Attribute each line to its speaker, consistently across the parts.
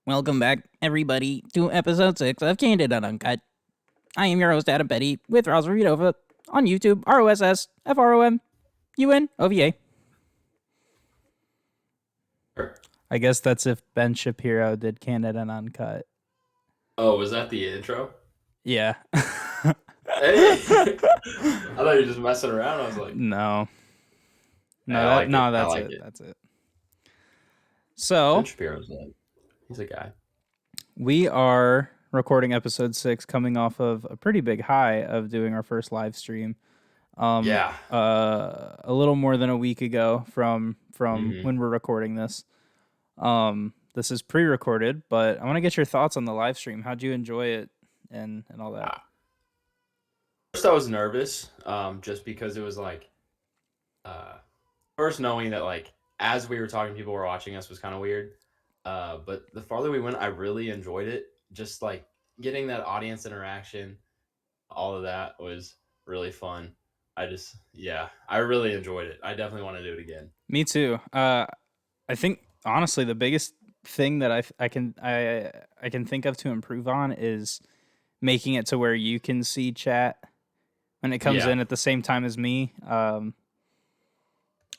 Speaker 1: Welcome back, everybody, to episode 6 of Candid and Uncut. I am your host, Adam Petty, with Ross Redova on YouTube, ROSS, FROM, UNOVA. I guess that's if Ben Shapiro did Candid and Uncut.
Speaker 2: Oh, was that the intro?
Speaker 1: Yeah.
Speaker 2: Hey, I thought you were just messing around. I was like,
Speaker 1: No.
Speaker 2: hey, I like it. I
Speaker 1: That's
Speaker 2: like
Speaker 1: it.
Speaker 2: it.
Speaker 1: That's it.
Speaker 2: Ben
Speaker 1: So,
Speaker 2: Shapiro's he's a guy.
Speaker 1: we are recording episode 6 coming off of a pretty big high of doing our first live stream.
Speaker 2: Yeah.
Speaker 1: A little more than a week ago from
Speaker 2: hmm
Speaker 1: when we're recording this. This is pre-recorded, but I want to get your thoughts on the live stream. How'd you enjoy it and all that?
Speaker 2: First, I was nervous, just because it was first knowing that as we were talking, people were watching us was kind of weird. But the farther we went, I really enjoyed it. Just like getting that audience interaction, all of that was really fun. I really enjoyed it. I definitely want to do it again.
Speaker 1: Me too. I think honestly the biggest thing that I can think of to improve on is making it to where you can see chat when it comes
Speaker 2: Yeah.
Speaker 1: in at the same time as me.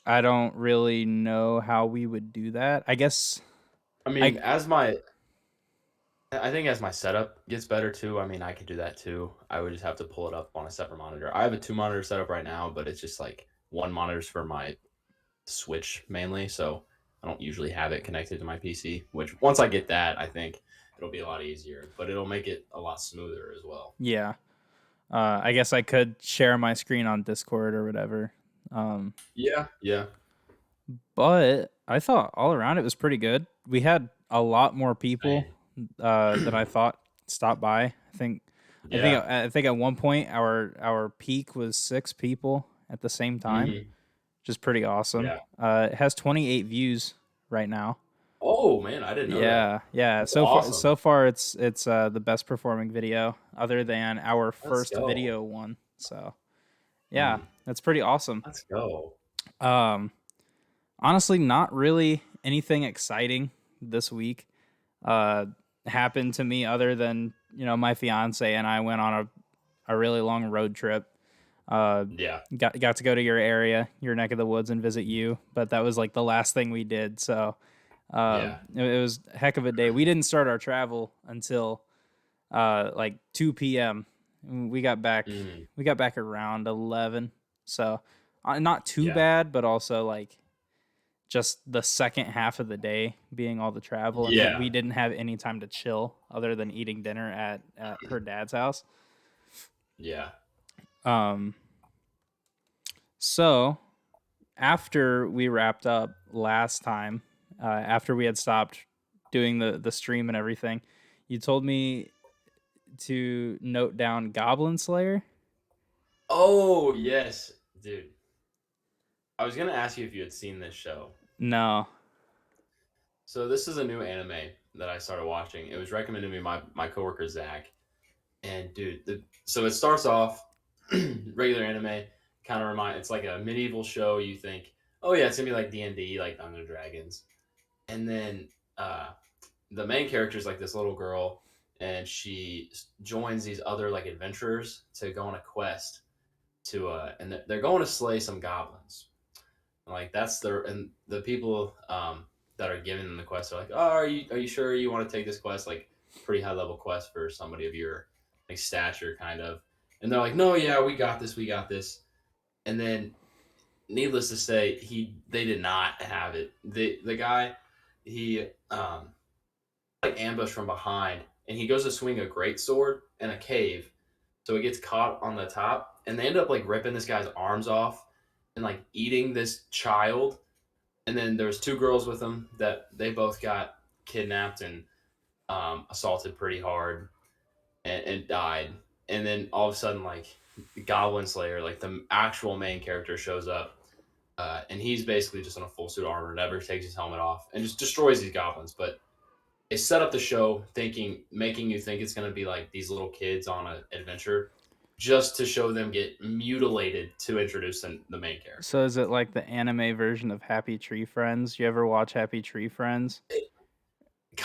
Speaker 1: I don't really know how we would do that. I guess
Speaker 2: I
Speaker 1: I
Speaker 2: mean, I think as my setup gets better too, I mean, I could do that too. I would just have to pull it up on a separate monitor. I have a two monitor setup right now, but it's just like one monitor's for my Switch mainly, so I don't usually have it connected to my PC. Which once I get that, I think it'll be a lot easier, but it'll make it a lot smoother as well.
Speaker 1: yeah. I guess I could share my screen on Discord or whatever. Um,
Speaker 2: Yeah, yeah,
Speaker 1: but I thought all around it was pretty good. We had a lot more people
Speaker 2: same.
Speaker 1: than I thought stop by.
Speaker 2: Yeah.
Speaker 1: I think at one point our peak was 6 people at the same time,
Speaker 2: hmm
Speaker 1: which is pretty awesome.
Speaker 2: Yeah.
Speaker 1: It has 28 views right now.
Speaker 2: Oh man, I didn't know that.
Speaker 1: Yeah.
Speaker 2: That's awesome.
Speaker 1: So far, it's the best performing video other than our
Speaker 2: Let's
Speaker 1: first
Speaker 2: go.
Speaker 1: video one. So yeah,
Speaker 2: Mm,
Speaker 1: that's pretty awesome.
Speaker 2: let's go.
Speaker 1: Um, Honestly, not really anything exciting this week uh, happened to me other than my fiance and I went on a really long road trip. Uh,
Speaker 2: Yeah.
Speaker 1: got to go to your area, your neck of the woods, and visit you. But that was like the last thing we did. So
Speaker 2: Yeah.
Speaker 1: it was a heck of a day. We didn't start our travel until like 2 p.m. We got back.
Speaker 2: Mm,
Speaker 1: We got back around 11. So not too
Speaker 2: yeah.
Speaker 1: bad, but also like just the second half of the day being all the travel, and
Speaker 2: Yeah.
Speaker 1: we didn't have any time to chill other than eating dinner at her dad's house.
Speaker 2: Yeah.
Speaker 1: Um, so after we wrapped up last time, after we had stopped doing the stream and everything, you told me to note down Goblin Slayer.
Speaker 2: Oh, yes, dude. I was gonna ask you if you had seen this show.
Speaker 1: No.
Speaker 2: So this is a new anime that I started watching. It was recommended to me by my coworker Zach. And dude, so it starts off regular anime, kind of remind. It's like a medieval show. You think, oh yeah, it's gonna be like D&D, like Dungeons and Dragons. And then uh, the main character is like this little girl, and she joins these other like adventurers to go on a quest to and they're going to slay some goblins. Like that's the people that are giving them the quest are like, oh, are you sure you want to take this quest? Like pretty high level quest for somebody of your like stature, kind of. And they're like, no, yeah, we got this. And then, needless to say, they did not have it. The guy, he like ambushed from behind, and he goes to swing a great sword in a cave, so it gets caught on the top, and they end up like ripping this guy's arms off and like eating this child. And then there's two girls with him that they both got kidnapped and assaulted pretty hard and died. And then all of a sudden, like Goblin Slayer, like the actual main character, shows up, and he's basically just in a full suit armor, never takes his helmet off, and just destroys these goblins. But they set up the show making you think it's going to be like these little kids on an adventure, just to show them get mutilated to introduce the main character.
Speaker 1: So is it like the anime version of Happy Tree Friends? You ever watch Happy Tree Friends?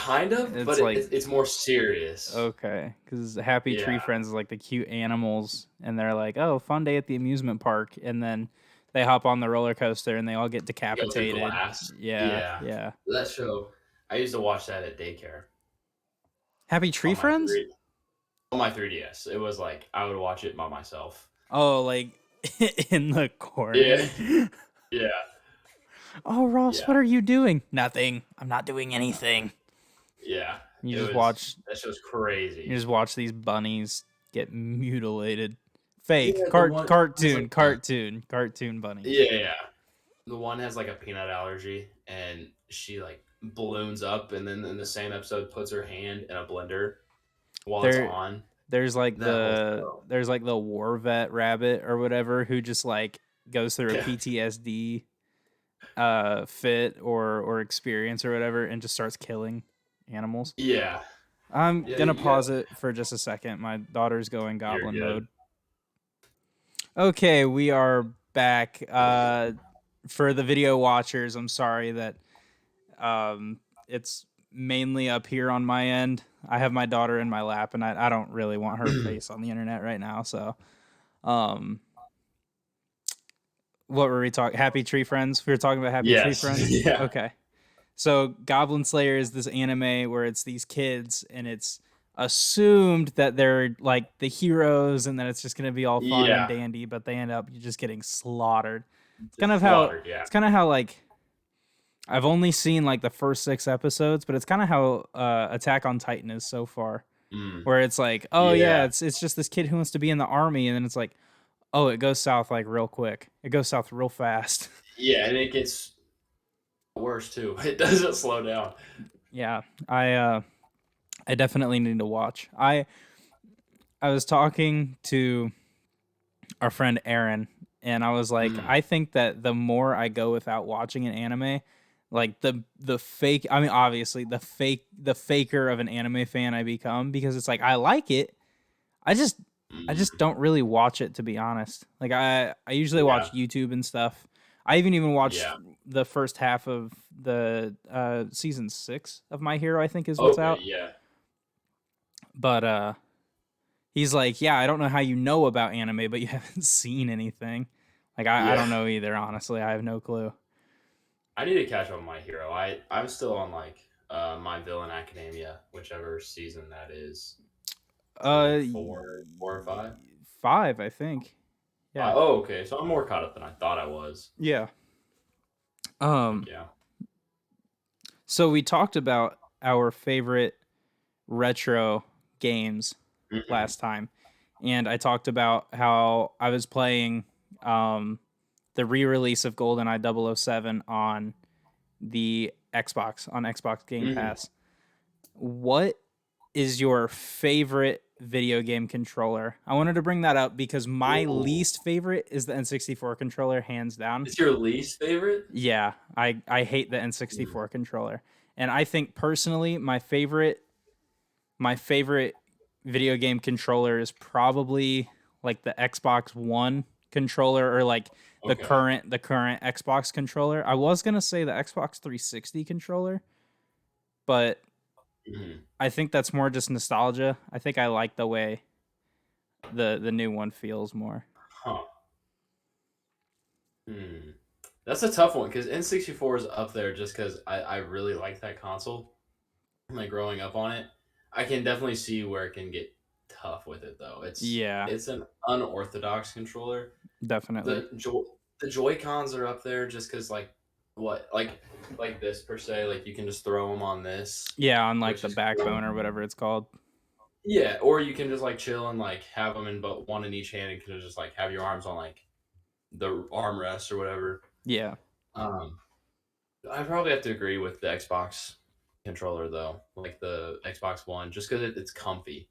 Speaker 2: kind of,
Speaker 1: It's
Speaker 2: but
Speaker 1: like
Speaker 2: it's more serious.
Speaker 1: okay, because Happy
Speaker 2: Yeah,
Speaker 1: Tree Friends is like the cute animals, and they're like, oh, fun day at the amusement park, and then they hop on the roller coaster and they all get
Speaker 2: go through
Speaker 1: decapitated.
Speaker 2: glass.
Speaker 1: Yeah,
Speaker 2: Yeah,
Speaker 1: yeah.
Speaker 2: that show. I used to watch that at daycare
Speaker 1: Happy Tree
Speaker 2: on my
Speaker 1: Friends?
Speaker 2: on my 3DS. It was like I would watch it by myself.
Speaker 1: Oh, like in the
Speaker 2: Yeah,
Speaker 1: corner.
Speaker 2: yeah,
Speaker 1: Oh, Ross,
Speaker 2: yeah,
Speaker 1: what are you doing? Nothing. I'm not doing anything.
Speaker 2: yeah.
Speaker 1: You
Speaker 2: It
Speaker 1: just
Speaker 2: was
Speaker 1: watch
Speaker 2: that show's
Speaker 1: you
Speaker 2: crazy.
Speaker 1: just watch these bunnies get mutilated. Fake.
Speaker 2: Yeah, the one has like
Speaker 1: Cartoon bunnies.
Speaker 2: yeah, yeah. The one has like a peanut allergy, and she like balloons up, and then in the same episode puts her hand in a blender while it's
Speaker 1: There
Speaker 2: on.
Speaker 1: there's like
Speaker 2: That whole
Speaker 1: the
Speaker 2: show.
Speaker 1: there's like the war vet rabbit or whatever who just like goes through a
Speaker 2: Yeah,
Speaker 1: PTSD fit or experience or whatever and just starts killing animals.
Speaker 2: yeah,
Speaker 1: I'm
Speaker 2: yeah.
Speaker 1: gonna
Speaker 2: You got.
Speaker 1: pause it for just a second. My daughter's going
Speaker 2: You're
Speaker 1: goblin
Speaker 2: good.
Speaker 1: mode. Okay, we are back. For the video watchers, I'm sorry that it's mainly up here on my end. I have my daughter in my lap, and I don't really want her face on the internet right now. So, um, what were we talking? Happy Tree Friends. We were talking about Happy Tree
Speaker 2: Yes.
Speaker 1: Friends.
Speaker 2: Yeah.
Speaker 1: Okay. So Goblin Slayer is this anime where it's these kids and it's assumed that they're like the heroes and that it's just gonna be all fun and
Speaker 2: Yeah.
Speaker 1: dandy, but they end up just getting slaughtered. It's kind
Speaker 2: Just
Speaker 1: of how
Speaker 2: slaughtered. Yeah.
Speaker 1: it's kind of how like I've only seen like the first 6 episodes, but it's kind of how Attack on Titan is so far,
Speaker 2: Mm.
Speaker 1: where it's like, oh yeah,
Speaker 2: Yeah.
Speaker 1: it's just this kid who wants to be in the army, and then it's like, oh, it goes south like real quick. It goes south real fast.
Speaker 2: Yeah, and it gets worse too. It doesn't slow down.
Speaker 1: Yeah, I definitely need to watch. I was talking to our friend Aaron, and I was like,
Speaker 2: Mm.
Speaker 1: I think that the more I go without watching an anime, like the fake. I mean, obviously the faker of an anime fan I become because it's like I like it. I just I just
Speaker 2: Mm.
Speaker 1: don't really watch it to be honest. Like I usually
Speaker 2: Yeah.
Speaker 1: watch YouTube and stuff. I even watched
Speaker 2: Yeah.
Speaker 1: the first half of the season 6 of My Hero. I think is what's
Speaker 2: Okay.
Speaker 1: out.
Speaker 2: Yeah.
Speaker 1: But he's like, yeah, I don't know how you know about anime, but you haven't seen anything. Like, I
Speaker 2: Yeah.
Speaker 1: don't know either, honestly. I have no clue.
Speaker 2: I need to catch up on My Hero. I'm still on like My Villain Academia, whichever season that is. I think
Speaker 1: Uh,
Speaker 2: 4 or 5.
Speaker 1: 5, I think. Yeah.
Speaker 2: Oh, okay. So I'm more caught up than I thought I was.
Speaker 1: Yeah.
Speaker 2: Heck
Speaker 1: Um,
Speaker 2: yeah.
Speaker 1: so we talked about our favorite retro games
Speaker 2: Hmm.
Speaker 1: last time. And I talked about how I was playing the re-release of GoldenEye 007 on the Xbox Game
Speaker 2: Hmm.
Speaker 1: Pass. What is your favorite video game controller? I wanted to bring that up because my
Speaker 2: Ooh.
Speaker 1: least favorite is the N64 controller, hands down.
Speaker 2: It's your least favorite?
Speaker 1: Yeah, I hate the
Speaker 2: Mm.
Speaker 1: N64 controller. And I think personally my favorite video game controller is probably like the Xbox One controller or like
Speaker 2: Okay.
Speaker 1: the current Xbox controller. I was going to say the Xbox 360 controller, but
Speaker 2: Hmm.
Speaker 1: I think that's more just nostalgia. I think I like the way the new one feels more.
Speaker 2: Huh. Hmm. That's a tough one because N64 is up there just because I really like that console. Like growing up on it, I can definitely see where it can get tough with it though.
Speaker 1: Yeah,
Speaker 2: It's an unorthodox controller.
Speaker 1: definitely.
Speaker 2: The Joy Cons are up there just because what like this per se, like you can just throw them on this,
Speaker 1: Yeah, on like
Speaker 2: which
Speaker 1: the
Speaker 2: is cool.
Speaker 1: backbone or whatever it's called.
Speaker 2: Yeah, or you can just like chill and like have them in but one in each hand and kind of just like have your arms on like the armrest or whatever.
Speaker 1: Yeah.
Speaker 2: Um, I probably have to agree with the Xbox controller though, like the Xbox One, just because it's comfy.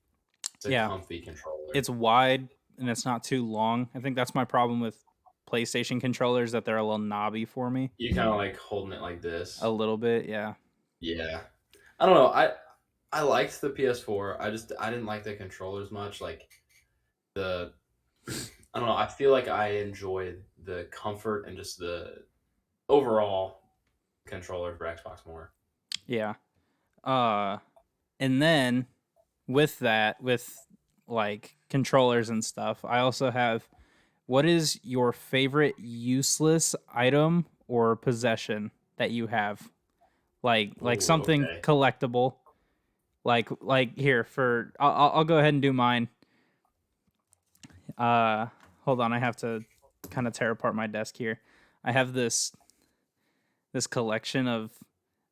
Speaker 2: It's a
Speaker 1: Yeah.
Speaker 2: comfy controller.
Speaker 1: It's wide and it's not too long. I think that's my problem with PlayStation controllers that they're a little knobby for me.
Speaker 2: You kind of like holding it like
Speaker 1: A
Speaker 2: this.
Speaker 1: little bit, yeah.
Speaker 2: Yeah, I don't know. I liked the PS4. I didn't like the controllers much. Like the I don't know. I feel like I enjoyed the comfort and just the overall controller for Xbox more.
Speaker 1: Yeah. Uh, and then with that, with like controllers and stuff, I also have what is your favorite useless item or possession that you have? Like
Speaker 2: Ooh,
Speaker 1: something
Speaker 2: okay.
Speaker 1: collectible. Like here for I'll go ahead and do mine. Uh, hold on, I have to kind of tear apart my desk here. I have this collection of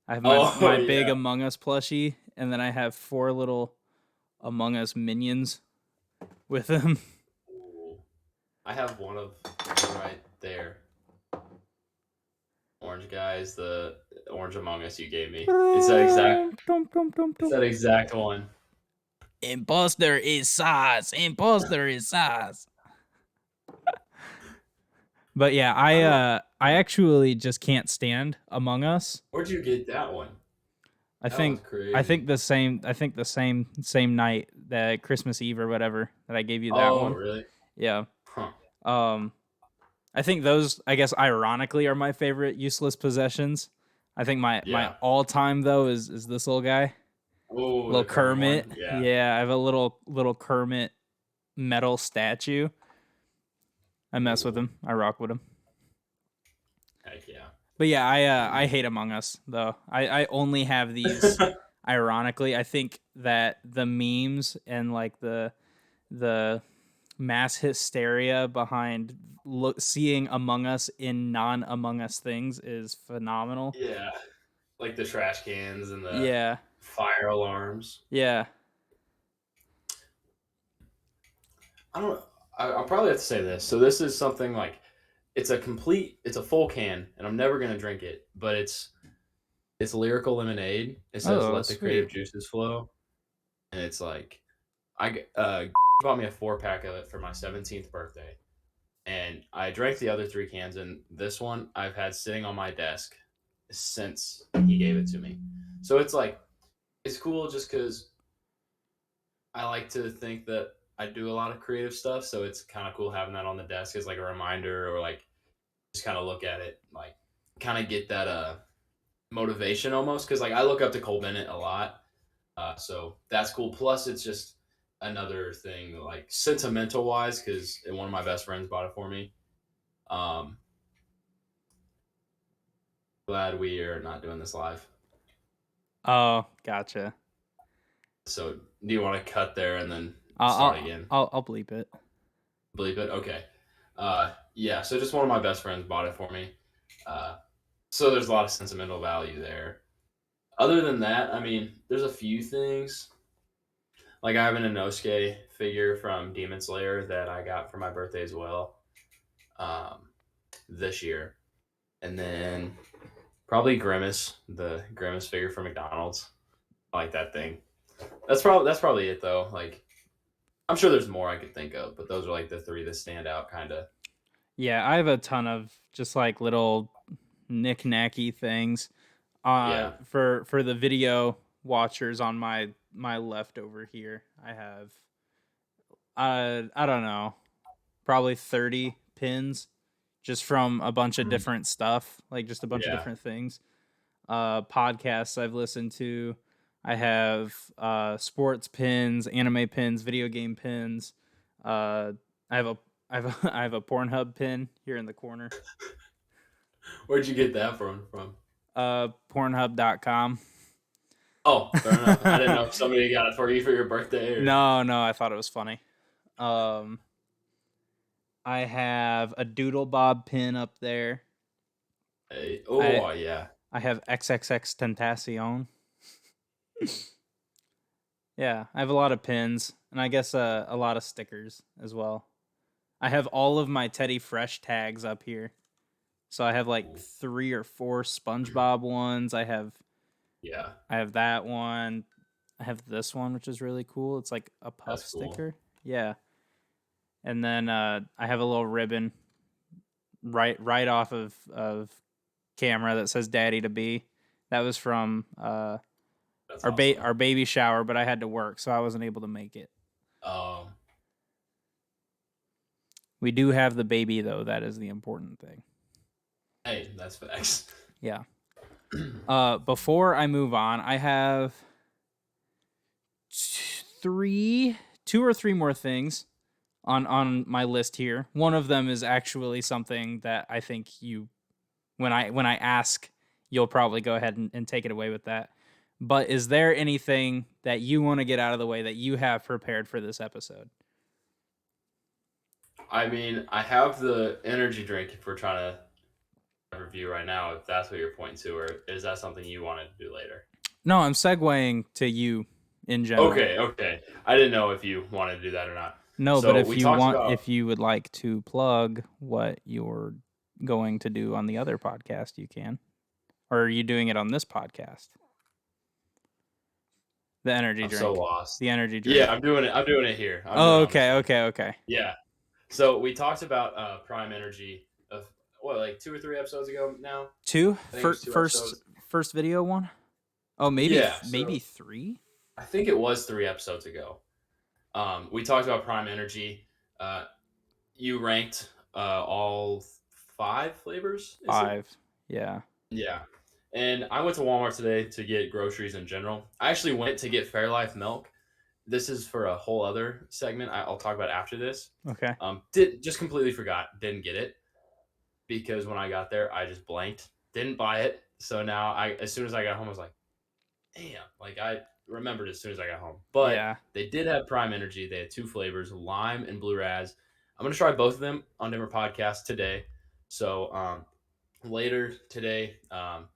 Speaker 1: I have
Speaker 2: Oh
Speaker 1: my big
Speaker 2: yeah.
Speaker 1: Among Us plushie, and then I have four little Among Us minions with them.
Speaker 2: Ooh. I have one of right there. Orange guy is the orange Among Us you gave me. It's that exact one.
Speaker 1: Imposter is sauce. Imposter is sauce. But yeah,
Speaker 2: I don't know.
Speaker 1: I actually just can't stand Among Us.
Speaker 2: Where'd you get that one?
Speaker 1: I
Speaker 2: That was
Speaker 1: think I
Speaker 2: crazy.
Speaker 1: think the same night that Christmas Eve or whatever that I gave you that
Speaker 2: Oh,
Speaker 1: one.
Speaker 2: really?
Speaker 1: Yeah.
Speaker 2: Huh.
Speaker 1: Um I think those I guess ironically are my favorite useless possessions. I think my
Speaker 2: Yeah.
Speaker 1: all-time though is this little guy.
Speaker 2: Oh,
Speaker 1: Little
Speaker 2: the Kerm
Speaker 1: Kermit.
Speaker 2: one. Yeah.
Speaker 1: Yeah, I have a little Kermit metal statue. I mess with
Speaker 2: Ooh.
Speaker 1: him. I rock with him.
Speaker 2: Heck yeah.
Speaker 1: But yeah, I hate Among Us though. I only have these. Ironically, I think that the memes and like the mass hysteria behind seeing Among Us in non Among Us things is phenomenal.
Speaker 2: Yeah. Like the trash cans and the
Speaker 1: Yeah,
Speaker 2: fire alarms.
Speaker 1: yeah.
Speaker 2: I don't. I'll probably have to say this. So this is something like it's a full can, and I'm never gonna drink it. But it's lyrical lemonade. It says
Speaker 1: Oh,
Speaker 2: "Let the creative
Speaker 1: sweet.
Speaker 2: juices flow," and it's like bought me a 4 pack of it for my 17th birthday, and I drank the other 3 cans, and this one I've had sitting on my desk since he gave it to me. So it's like it's cool just because I like to think that I do a lot of creative stuff, so it's kind of cool having that on the desk as like a reminder, or like just kind of look at it, like kind of get that motivation almost. Because like I look up to Cole Bennett a lot, so that's cool. Plus, it's just another thing like sentimental wise, because one of my best friends bought it for me. Um, Glad we are not doing this live.
Speaker 1: Oh, gotcha.
Speaker 2: So do you want to cut there and then
Speaker 1: I'll
Speaker 2: start
Speaker 1: I'll
Speaker 2: again?
Speaker 1: I'll bleep it.
Speaker 2: Believe it? Okay. Yeah, so just one of my best friends bought it for me. So there's a lot of sentimental value there. Other than that, I mean, there's a few things. Like I have an Inosuke figure from Demon Slayer that I got for my birthday as well, um, this year. And then probably Grimace, the Grimace figure from McDonald's. I like that thing. That's probably it though. Like I'm sure there's more I could think of, but those are like the three that stand out kind of.
Speaker 1: Yeah, I have a ton of just like little knick-knacky things.
Speaker 2: Yeah.
Speaker 1: For the video watchers on my left over here, I have I don't know, probably 30 pins just from a bunch of
Speaker 2: Mm.
Speaker 1: different stuff, like just a bunch of
Speaker 2: Yeah.
Speaker 1: different things. Podcasts I've listened to. I have sports pins, anime pins, video game pins. Uh, I have a I have a Pornhub pin here in the corner.
Speaker 2: Where'd you get that from?
Speaker 1: Pornhub.com.
Speaker 2: Oh, fair enough. I didn't know if somebody got it for you for your birthday or.
Speaker 1: No, I thought it was funny. Um, I have a Doodle Bob pin up there.
Speaker 2: Hey.
Speaker 1: I
Speaker 2: Oh, yeah.
Speaker 1: I have XXX Tentacion. Yeah, I have a lot of pins and I guess a lot of stickers as well. I have all of my Teddy Fresh tags up here. So I have like
Speaker 2: Ooh.
Speaker 1: 3 or 4 SpongeBob ones.
Speaker 2: Yeah,
Speaker 1: I have that one. I have this one, which is really cool. It's like a puff
Speaker 2: that's cool.
Speaker 1: sticker. Yeah. And then I have a little ribbon right off of camera that says "Daddy to be." That was from
Speaker 2: That's awesome.
Speaker 1: our baby shower, but I had to work, so I wasn't able to make it.
Speaker 2: Um,
Speaker 1: We do have the baby though. That is the important thing.
Speaker 2: hey, that's facts.
Speaker 1: Yeah. Before I move on, I have two or three more things on my list here. One of them is actually something that I think you, when I ask, you'll probably go ahead and take it away with that. But is there anything that you want to get out of the way that you have prepared for this episode?
Speaker 2: I mean, I have the energy drink if we're trying to review right now, if that's what you're pointing to, or is that something you wanted to do later?
Speaker 1: No, I'm segueing to you in general.
Speaker 2: Okay, okay. I didn't know if you wanted to do that or not.
Speaker 1: No, but
Speaker 2: So
Speaker 1: if
Speaker 2: we
Speaker 1: you
Speaker 2: talked
Speaker 1: want,
Speaker 2: about.
Speaker 1: if you would like to plug what you're going to do on the other podcast, you can. Or are you doing it on this podcast? The energy
Speaker 2: I'm so
Speaker 1: drink.
Speaker 2: lost.
Speaker 1: The energy
Speaker 2: Yeah,
Speaker 1: drink.
Speaker 2: I'm doing it. I'm doing it here. I'm doing
Speaker 1: Oh,
Speaker 2: it on this
Speaker 1: okay,
Speaker 2: one.
Speaker 1: okay, okay.
Speaker 2: Yeah. So we talked about Prime Energy of what, like 2 or 3 episodes ago now.
Speaker 1: Two
Speaker 2: I think it was two
Speaker 1: first
Speaker 2: episodes.
Speaker 1: first video one. Oh, maybe
Speaker 2: Yeah.
Speaker 1: maybe
Speaker 2: So
Speaker 1: three.
Speaker 2: I think it was 3 episodes ago. We talked about Prime Energy. Uh, you ranked all 5 flavors. Is it?
Speaker 1: Five. Yeah.
Speaker 2: Yeah. And I went to Walmart today to get groceries in general. I actually went to get Fairlife milk. This is for a whole other segment I'll talk about after this.
Speaker 1: Okay.
Speaker 2: Did just completely forgot, didn't get it because when I got there, I just blanked, didn't buy it. So now as soon as I got home, I was like, damn, like I remembered as soon as I got home. But
Speaker 1: Yeah.
Speaker 2: they did have Prime Energy. They had 2 flavors, lime and blue raz. I'm gonna try both of them on different podcasts today. So later today,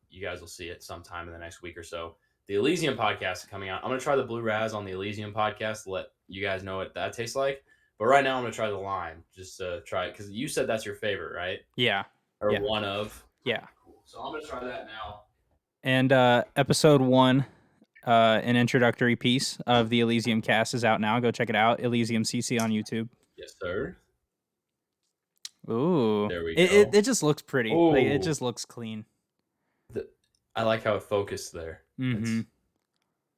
Speaker 2: you guys will see it sometime in the next week or so. The Elysium podcast is coming out. I'm gonna try the blue raz on the Elysium podcast to let you guys know what that tastes like. But right now, I'm gonna try the lime just to try it because you said that's your favorite, right?
Speaker 1: Yeah.
Speaker 2: Or
Speaker 1: Yeah.
Speaker 2: one of.
Speaker 1: Yeah.
Speaker 2: Cool. So I'm gonna try that now.
Speaker 1: And episode one, an introductory piece of the Elysium cast is out now. Go check it out. Elysium CC on YouTube.
Speaker 2: Yes, sir.
Speaker 1: Ooh.
Speaker 2: There we
Speaker 1: It
Speaker 2: go.
Speaker 1: just looks pretty. Like it
Speaker 2: Oh,
Speaker 1: just looks clean.
Speaker 2: I like how it focused there.
Speaker 1: Mm-hmm.
Speaker 2: It's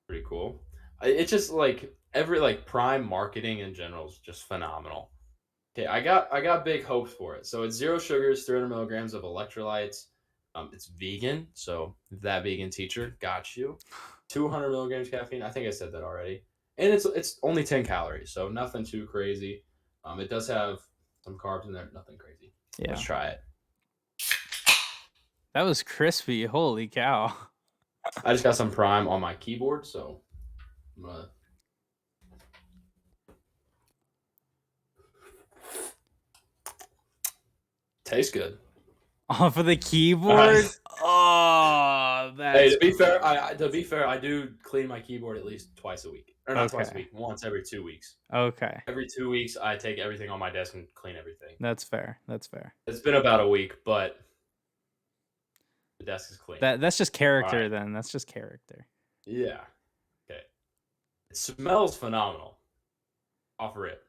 Speaker 2: pretty cool. It's just like every like Prime marketing in general is just phenomenal. Okay, I got big hopes for it. So it's 0 sugars, 300 milligrams of electrolytes. It's vegan, so that vegan teacher got you. 200 milligrams caffeine. I think I said that already. And it's only 10 calories, so nothing too crazy. It does have some carbs in there, nothing crazy.
Speaker 1: Yeah.
Speaker 2: Let's try it.
Speaker 1: That was crispy. Holy cow.
Speaker 2: I just got some Prime on my keyboard, so I'm gonna. Tastes good.
Speaker 1: Off of the keyboard? Oh,
Speaker 2: Hey,
Speaker 1: that's
Speaker 2: to be fair, I do clean my keyboard at least twice a week, or not twice a
Speaker 1: okay.
Speaker 2: week, once every 2 weeks.
Speaker 1: Okay.
Speaker 2: Every 2 weeks, I take everything on my desk and clean everything.
Speaker 1: That's fair. That's fair.
Speaker 2: It's been about a week, but the desk is clean.
Speaker 1: That's just character
Speaker 2: Alright.
Speaker 1: then. That's just character.
Speaker 2: Yeah. Okay. It smells phenomenal. Offer it,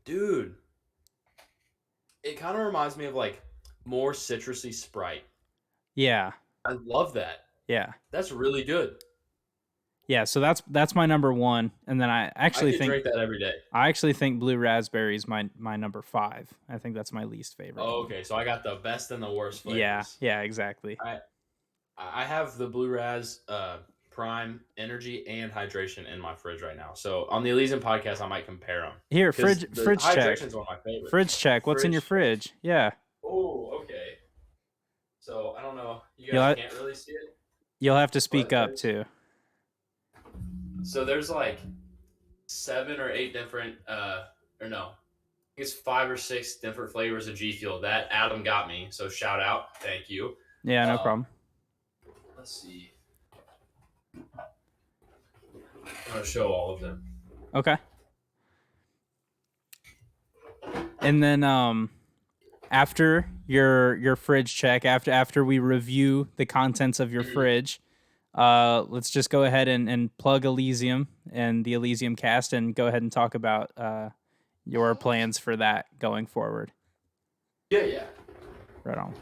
Speaker 2: dude. It kind of reminds me of like more citrusy Sprite.
Speaker 1: Yeah.
Speaker 2: I love that.
Speaker 1: Yeah.
Speaker 2: That's really good.
Speaker 1: Yeah, so that's my number one, and then I
Speaker 2: I
Speaker 1: actually
Speaker 2: could
Speaker 1: think
Speaker 2: drink that every day.
Speaker 1: blue raspberry is my number 5. I think that's my least favorite.
Speaker 2: Oh, okay, so I got the best and the worst flavors.
Speaker 1: Yeah, exactly.
Speaker 2: I have the Blue Raz Prime Energy and Hydration in my fridge right now. So on the Elysium podcast, I might compare them.
Speaker 1: Here,
Speaker 2: Because
Speaker 1: fridge
Speaker 2: the
Speaker 1: fridge check.
Speaker 2: Hydration's one of my favorites.
Speaker 1: Fridge check. What's in your
Speaker 2: check.
Speaker 1: fridge? Yeah.
Speaker 2: Oh, okay. So I don't know. You
Speaker 1: Yeah.
Speaker 2: guys can't really see it.
Speaker 1: You'll have to speak
Speaker 2: But
Speaker 1: up too.
Speaker 2: So there's like 7 or 8 different, or no, I think it's 5 or 6 different flavors of G Fuel that Adam got me. So shout out, thank you.
Speaker 1: Yeah, no problem.
Speaker 2: Let's see. I'm gonna show all of them.
Speaker 1: Okay. And then after your fridge check, after we review the contents of your fridge, let's just go ahead and plug Elysium and the Elysium cast and go ahead and talk about your plans for that going forward.
Speaker 2: Yeah.
Speaker 1: Right on.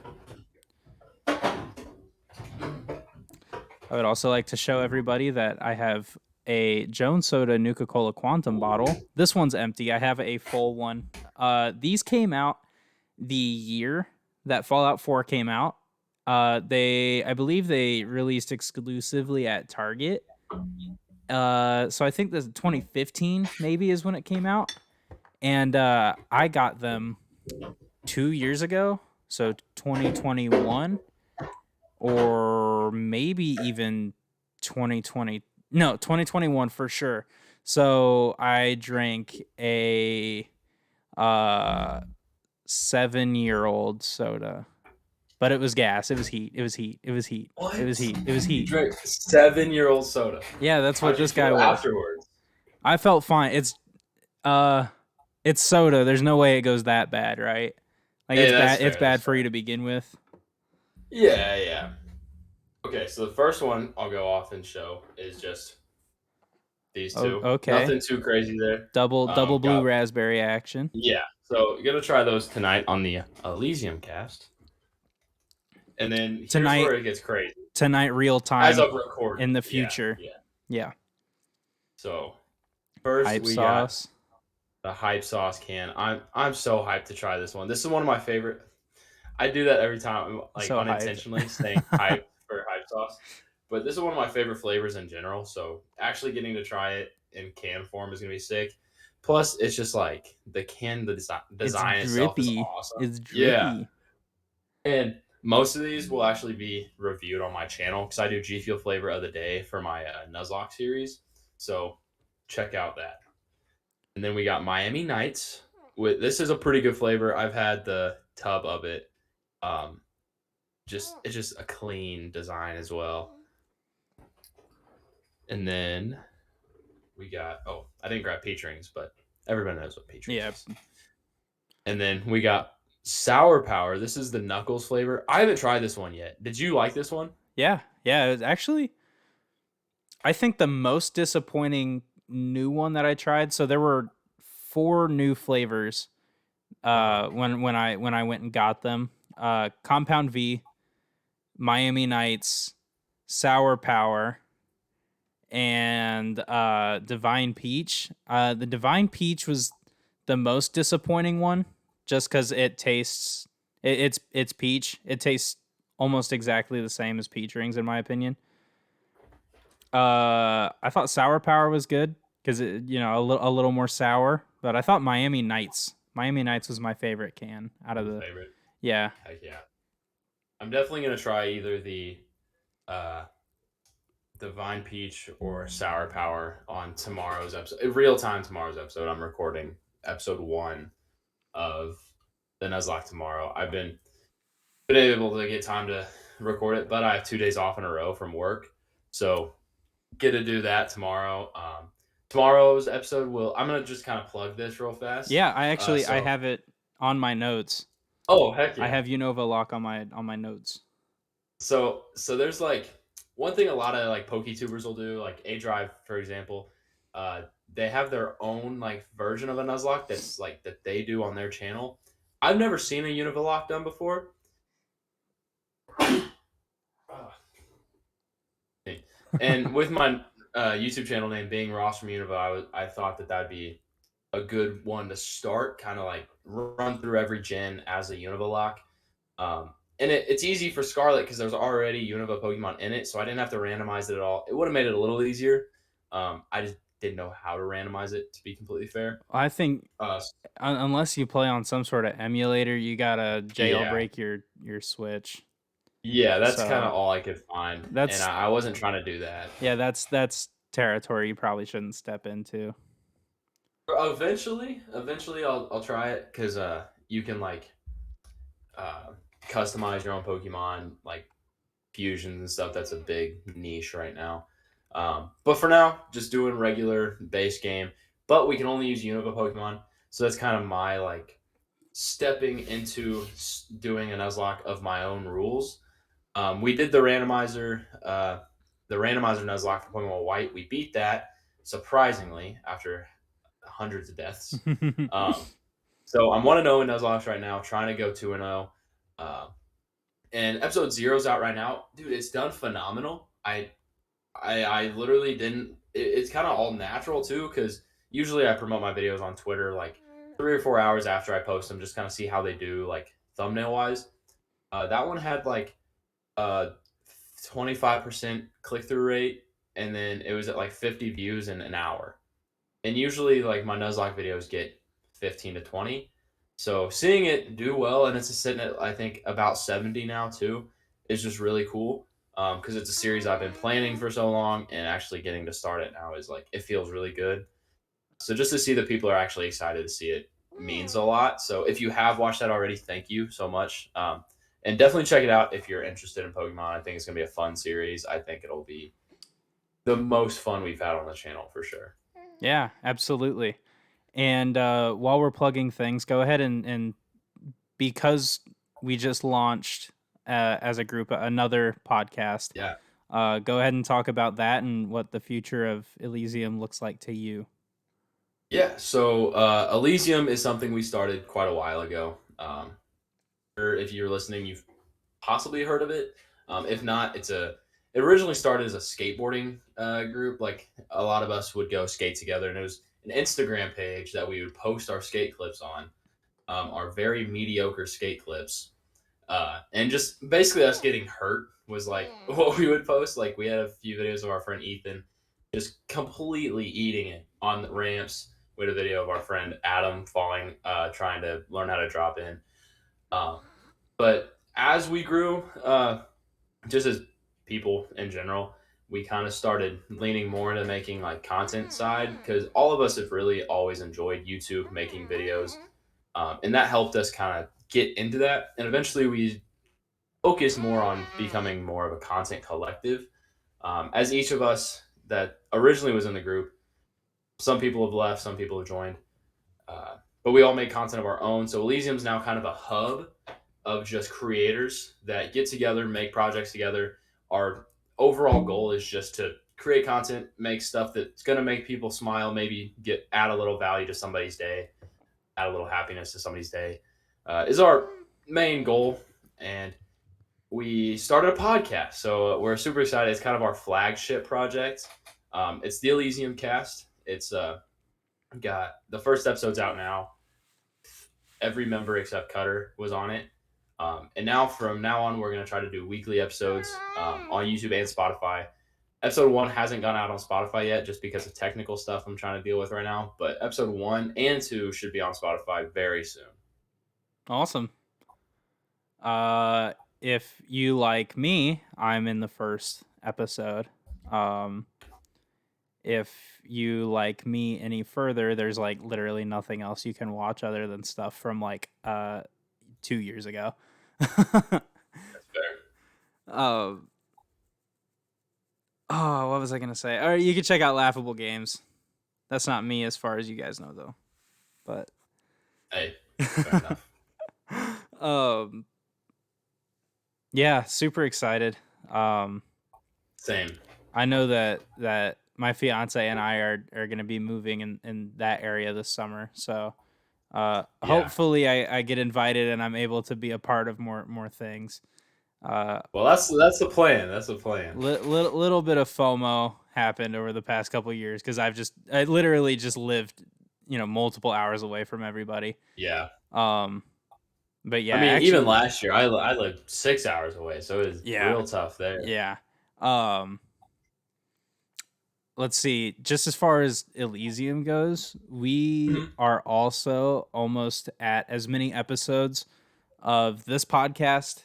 Speaker 1: I would also like to show everybody that I have a Jones Soda Nuka-Cola Quantum bottle. This one's empty. I have a full one. These came out the year that Fallout 4 came out. I believe they released exclusively at Target. So I think this 2015 maybe is when it came out, and I got them 2 years ago, so 2021, or maybe even 2020. No, 2021 for sure. So I drank a 7-year-old soda, but it was gas. It was heat. It was heat. It was heat. It was
Speaker 2: What?
Speaker 1: heat. It was
Speaker 2: You
Speaker 1: heat.
Speaker 2: drank 7-year-old soda.
Speaker 1: Yeah, that's what
Speaker 2: How'd you
Speaker 1: this guy
Speaker 2: feel
Speaker 1: was.
Speaker 2: afterwards?
Speaker 1: I felt fine. Uh it's soda. There's no way it goes that bad, right? Like
Speaker 2: Hey,
Speaker 1: it's
Speaker 2: that's
Speaker 1: bad. It's
Speaker 2: fair. That's
Speaker 1: bad for you
Speaker 2: fair.
Speaker 1: to begin with.
Speaker 2: Yeah, yeah. Okay, so the first one I'll go off and show is just these
Speaker 1: Oh,
Speaker 2: two.
Speaker 1: okay.
Speaker 2: Nothing too crazy there.
Speaker 1: Double blue
Speaker 2: Got
Speaker 1: raspberry action
Speaker 2: yeah. So you're gonna try those tonight on the Elysium cast, and then here's
Speaker 1: tonight.
Speaker 2: where it gets crazy.
Speaker 1: Tonight, real
Speaker 2: As
Speaker 1: time
Speaker 2: of recording,
Speaker 1: in the
Speaker 2: yeah,
Speaker 1: future.
Speaker 2: yeah.
Speaker 1: Yeah,
Speaker 2: So first
Speaker 1: hype
Speaker 2: we got
Speaker 1: sauce.
Speaker 2: the hype sauce can. I'm so hyped to try this one. This is one of my favorite. I do that every time, like
Speaker 1: So hype.
Speaker 2: unintentionally saying hype for hype sauce. But this is one of my favorite flavors in general. So actually getting to try it in can form is gonna be sick. Plus, it's just like the
Speaker 1: It's
Speaker 2: design itself is
Speaker 1: drippy.
Speaker 2: awesome.
Speaker 1: It's
Speaker 2: Yeah,
Speaker 1: drippy.
Speaker 2: and most of these will actually be reviewed on my channel because I do G Fuel flavor of the day for my Nuzlocke series. So check out that. And then we got Miami Nights. With this is a pretty good flavor. I've had the tub of it. Um, just it's just a clean design as well. And then we got I didn't grab peach rings, but everybody knows what peach rings
Speaker 1: Yeah,
Speaker 2: is. And then we got Sour Power. This is the Knuckles flavor. I haven't tried this one yet. Did you like this one?
Speaker 1: yeah, yeah. It was actually, I think the most disappointing new one that I tried. So there were 4 new flavors.
Speaker 2: Uh-huh.
Speaker 1: When I went and got them. Compound V, Miami Nights, Sour Power, and Divine Peach. The Divine Peach was the most disappointing one, just because it tastes it's peach. It tastes almost exactly the same as peach rings, in my opinion. I thought Sour Power was good because a little more sour, but I thought Miami Nights was my favorite can out of
Speaker 2: Your
Speaker 1: the
Speaker 2: favorite?
Speaker 1: yeah.
Speaker 2: Heck yeah. I'm definitely gonna try either uh Divine Peach or Sour Power on tomorrow's episode. Real time tomorrow's episode. I'm recording episode 1 of the Nuzlocke tomorrow. I've been able to get time to record it, but I have 2 days off in a row from work, so get to do that tomorrow. Tomorrow's episode will. I'm gonna just kind of plug this real fast.
Speaker 1: Yeah, I
Speaker 2: So
Speaker 1: have it on my notes.
Speaker 2: oh heck
Speaker 1: I
Speaker 2: yeah.
Speaker 1: have Unova lock on my notes.
Speaker 2: So there's like one thing a lot of like PokeTubers will do, like A Drive for example. They have their own like version of a Nuzlocke that's like that they do on their channel. I've never seen a Univalock done before. Ah, and with my YouTube channel name being Ross from Univa, I thought that that'd be a good one to start, kind of like run through every gen as a Univalock. And it's easy for Scarlet because there's already Unova Pokemon in it, so I didn't have to randomize it at all. It would have made it a little easier. I just didn't know how to randomize it, to be completely fair.
Speaker 1: I think
Speaker 2: Uh,
Speaker 1: unless you play on some sort of emulator, you gotta
Speaker 2: yeah,
Speaker 1: jailbreak your Switch.
Speaker 2: yeah, that's kind of
Speaker 1: So
Speaker 2: all I could find, and
Speaker 1: that's
Speaker 2: I wasn't trying to do that.
Speaker 1: yeah, that's territory you probably shouldn't step into.
Speaker 2: Eventually, I'll try it because you can like uh, customize your own Pokemon, like fusions and stuff. That's a big niche right now. But for now, just doing regular base game. But we can only use Unova Pokemon, so that's kind of my like stepping into doing a Nuzlocke of my own rules. We did the randomizer Nuzlocke for Pokemon White. We beat that surprisingly after hundreds of deaths. Um, so I'm 1-0 in Nuzlocke right now, trying to go 2-0. And episode zero's out right now, dude. It's done phenomenal. I literally didn't. It's kind of all natural too, because usually I promote my videos on Twitter like 3 or 4 hours after I post them, just kind of see how they do, like thumbnail wise. That one had like a 25% click through rate, and then it was at like 50 views in an hour. And usually, like my Nuzlocke videos get 15 to 20. So seeing it do well, and it's sitting at I think about 70 now too, is just really cool. Because it's a series I've been planning for so long, and actually getting to start it now is like it feels really good. So just to see that people are actually excited to see it means a lot. So if you have watched that already, thank you so much. And definitely check it out if you're interested in Pokemon. I think it's gonna be a fun series. I think it'll be the most fun we've had on the channel for sure.
Speaker 1: Yeah, absolutely. And while we're plugging things, go ahead and because we just launched as a group another podcast,
Speaker 2: Yeah.
Speaker 1: go ahead and talk about that and what the future of Elysium looks like to you.
Speaker 2: Yeah, so Elysium is something we started quite a while ago. Or if you're listening, you've possibly heard of it. If not, it originally started as a skateboarding group. Like a lot of us would go skate together, and it was an Instagram page that we would post our skate clips on, our very mediocre skate clips, and just basically us getting hurt was like what we would post. Like we had a few videos of our friend Ethan just completely eating it on the ramps. We had a video of our friend Adam falling, trying to learn how to drop in. Um, but as we grew, just as people in general, we kind of started leaning more into making like content side because all of us have really always enjoyed YouTube making videos, and that helped us kind of get into that. And eventually, we focus more on becoming more of a content collective. As each of us that originally was in the group, some people have left, some people have joined, but we all make content of our own. So Elysium's now kind of a hub of just creators that get together, make projects together. Our overall goal is just to create content, make stuff that's going to make people smile, maybe get add a little value to somebody's day, add a little happiness to somebody's day, is our main goal. And we started a podcast, so we're super excited. It's kind of our flagship project. It's the Elysium Cast. It's got the first episode's out now. Every member except Cutter was on it. And now from now on, we're going to try to do weekly episodes on YouTube and Spotify. Episode one hasn't gone out on Spotify yet just because of technical stuff I'm trying to deal with right now. But episode one and two should be on Spotify very soon.
Speaker 1: Awesome. If you like me, I'm in the first episode. Um, if you like me any further, there's like literally nothing else you can watch other than stuff from like 2 years ago.
Speaker 2: That's fair.
Speaker 1: um, oh, what was I gonna say? All right, you can check out Laughable Games. That's not me, as far as you guys know, though. But
Speaker 2: Hey, fair enough.
Speaker 1: um, yeah, super excited.
Speaker 2: Same.
Speaker 1: I know that my fiance and I are going to be moving in that area this summer. So
Speaker 2: Yeah.
Speaker 1: hopefully I get invited and I'm able to be a part of more things. Uh,
Speaker 2: Well, that's the plan. That's the plan.
Speaker 1: little bit of FOMO happened over the past couple of years because I literally just lived multiple hours away from everybody.
Speaker 2: Yeah.
Speaker 1: Um, but
Speaker 2: I
Speaker 1: yeah,
Speaker 2: mean, even
Speaker 1: actually,
Speaker 2: last year, I lived 6 hours away, so it was
Speaker 1: yeah,
Speaker 2: real tough there.
Speaker 1: yeah. Um, let's see. Just as far as Elysium goes, we
Speaker 2: Mhm.
Speaker 1: are also almost at as many episodes of this podcast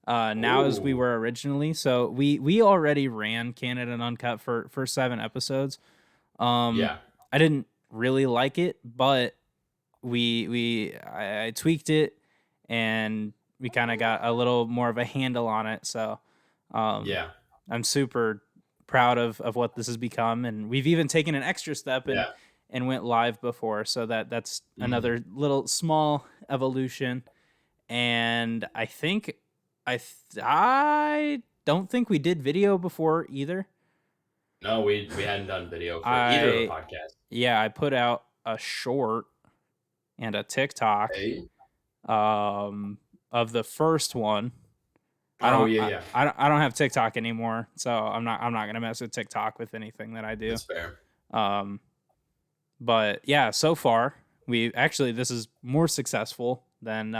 Speaker 1: now as we
Speaker 2: Oh,
Speaker 1: were originally. So we already ran Canon and Uncut for 7 episodes. Um,
Speaker 2: yeah,
Speaker 1: I didn't really like it, but I tweaked it and we kind of got a little more of a handle on it. So um,
Speaker 2: yeah,
Speaker 1: I'm super proud of what this has become, and we've even taken an extra step
Speaker 2: yeah.
Speaker 1: and went live before, so that's
Speaker 2: Mhm.
Speaker 1: another little small evolution. And I think I don't think we did video before either.
Speaker 2: No, we hadn't done video for either of the
Speaker 1: I
Speaker 2: podcasts.
Speaker 1: Yeah, I put out a short and a TikTok
Speaker 2: Hey.
Speaker 1: um of the first one. I
Speaker 2: Oh
Speaker 1: don't
Speaker 2: yeah,
Speaker 1: I,
Speaker 2: yeah.
Speaker 1: I don't have TikTok anymore, so I'm not gonna mess with TikTok with anything that I do.
Speaker 2: That's fair.
Speaker 1: Um, but yeah, so far this is more successful than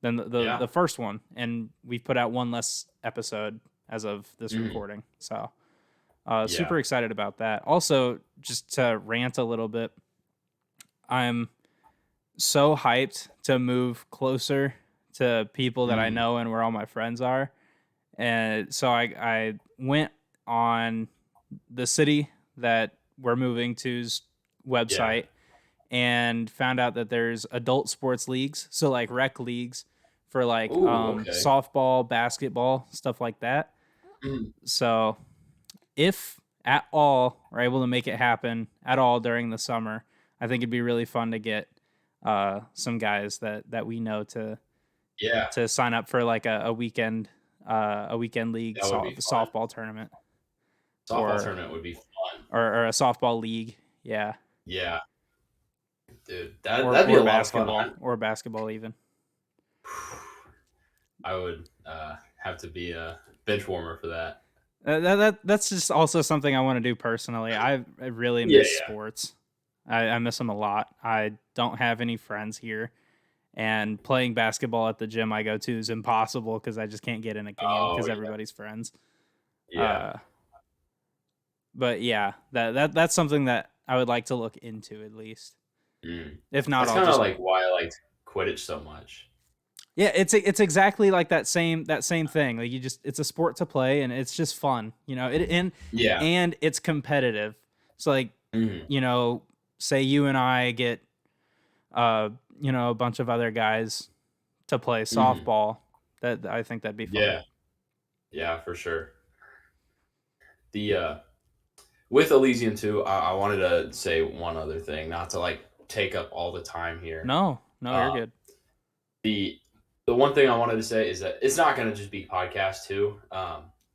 Speaker 1: than the
Speaker 2: Yeah.
Speaker 1: first one, and we've put out one less episode as of this
Speaker 2: Mhm.
Speaker 1: recording. So
Speaker 2: Yeah.
Speaker 1: super excited about that. Also, just to rant a little bit, I'm so hyped to move closer to people that I
Speaker 2: Mhm.
Speaker 1: know and where all my friends are. And so I went on the city that we're moving to's
Speaker 2: Yeah.
Speaker 1: website and found out that there's adult sports leagues, so like rec leagues for like
Speaker 2: Ooh, okay.
Speaker 1: softball, basketball, stuff like that.
Speaker 2: Mhm.
Speaker 1: So if at all we're able to make it happen at all during the summer, I think it'd be really fun to get some guys that we know
Speaker 2: Yeah,
Speaker 1: to sign up for like a weekend league
Speaker 2: that would be fun.
Speaker 1: softball tournament
Speaker 2: Softball
Speaker 1: or,
Speaker 2: tournament would be fun.
Speaker 1: or a softball league, yeah,
Speaker 2: Yeah, dude, that'd be a lot of fun.
Speaker 1: or basketball even.
Speaker 2: I would have to be a bench warmer for that.
Speaker 1: That's just also something I want to do personally. I really
Speaker 2: Yeah,
Speaker 1: miss
Speaker 2: yeah.
Speaker 1: sports. I miss them a lot. I don't have any friends here, and playing basketball at the gym I go to is impossible because I just can't get in a game
Speaker 2: Oh,
Speaker 1: because
Speaker 2: yeah.
Speaker 1: everybody's friends.
Speaker 2: Yeah.
Speaker 1: Uh, but yeah, that's something that I would like to look into at least.
Speaker 2: Mm.
Speaker 1: If not,
Speaker 2: That's
Speaker 1: I'll
Speaker 2: kind of
Speaker 1: just
Speaker 2: like why I liked Quidditch so much.
Speaker 1: yeah. It's exactly like that same thing. Like you just it's a sport to play and it's just fun, you know. It
Speaker 2: Yeah.
Speaker 1: and it's competitive. So like
Speaker 2: Mhm.
Speaker 1: you know, say you and I get uh a bunch of other guys to play
Speaker 2: Mhm.
Speaker 1: softball. That I think that'd be fun.
Speaker 2: Yeah. Yeah, for sure. The with Elysium too, I wanted to say one other thing, not to like take up all the time here.
Speaker 1: No, no, you're
Speaker 2: Uh,
Speaker 1: good.
Speaker 2: the the one thing I wanted to say is that it's not going to just be podcast too.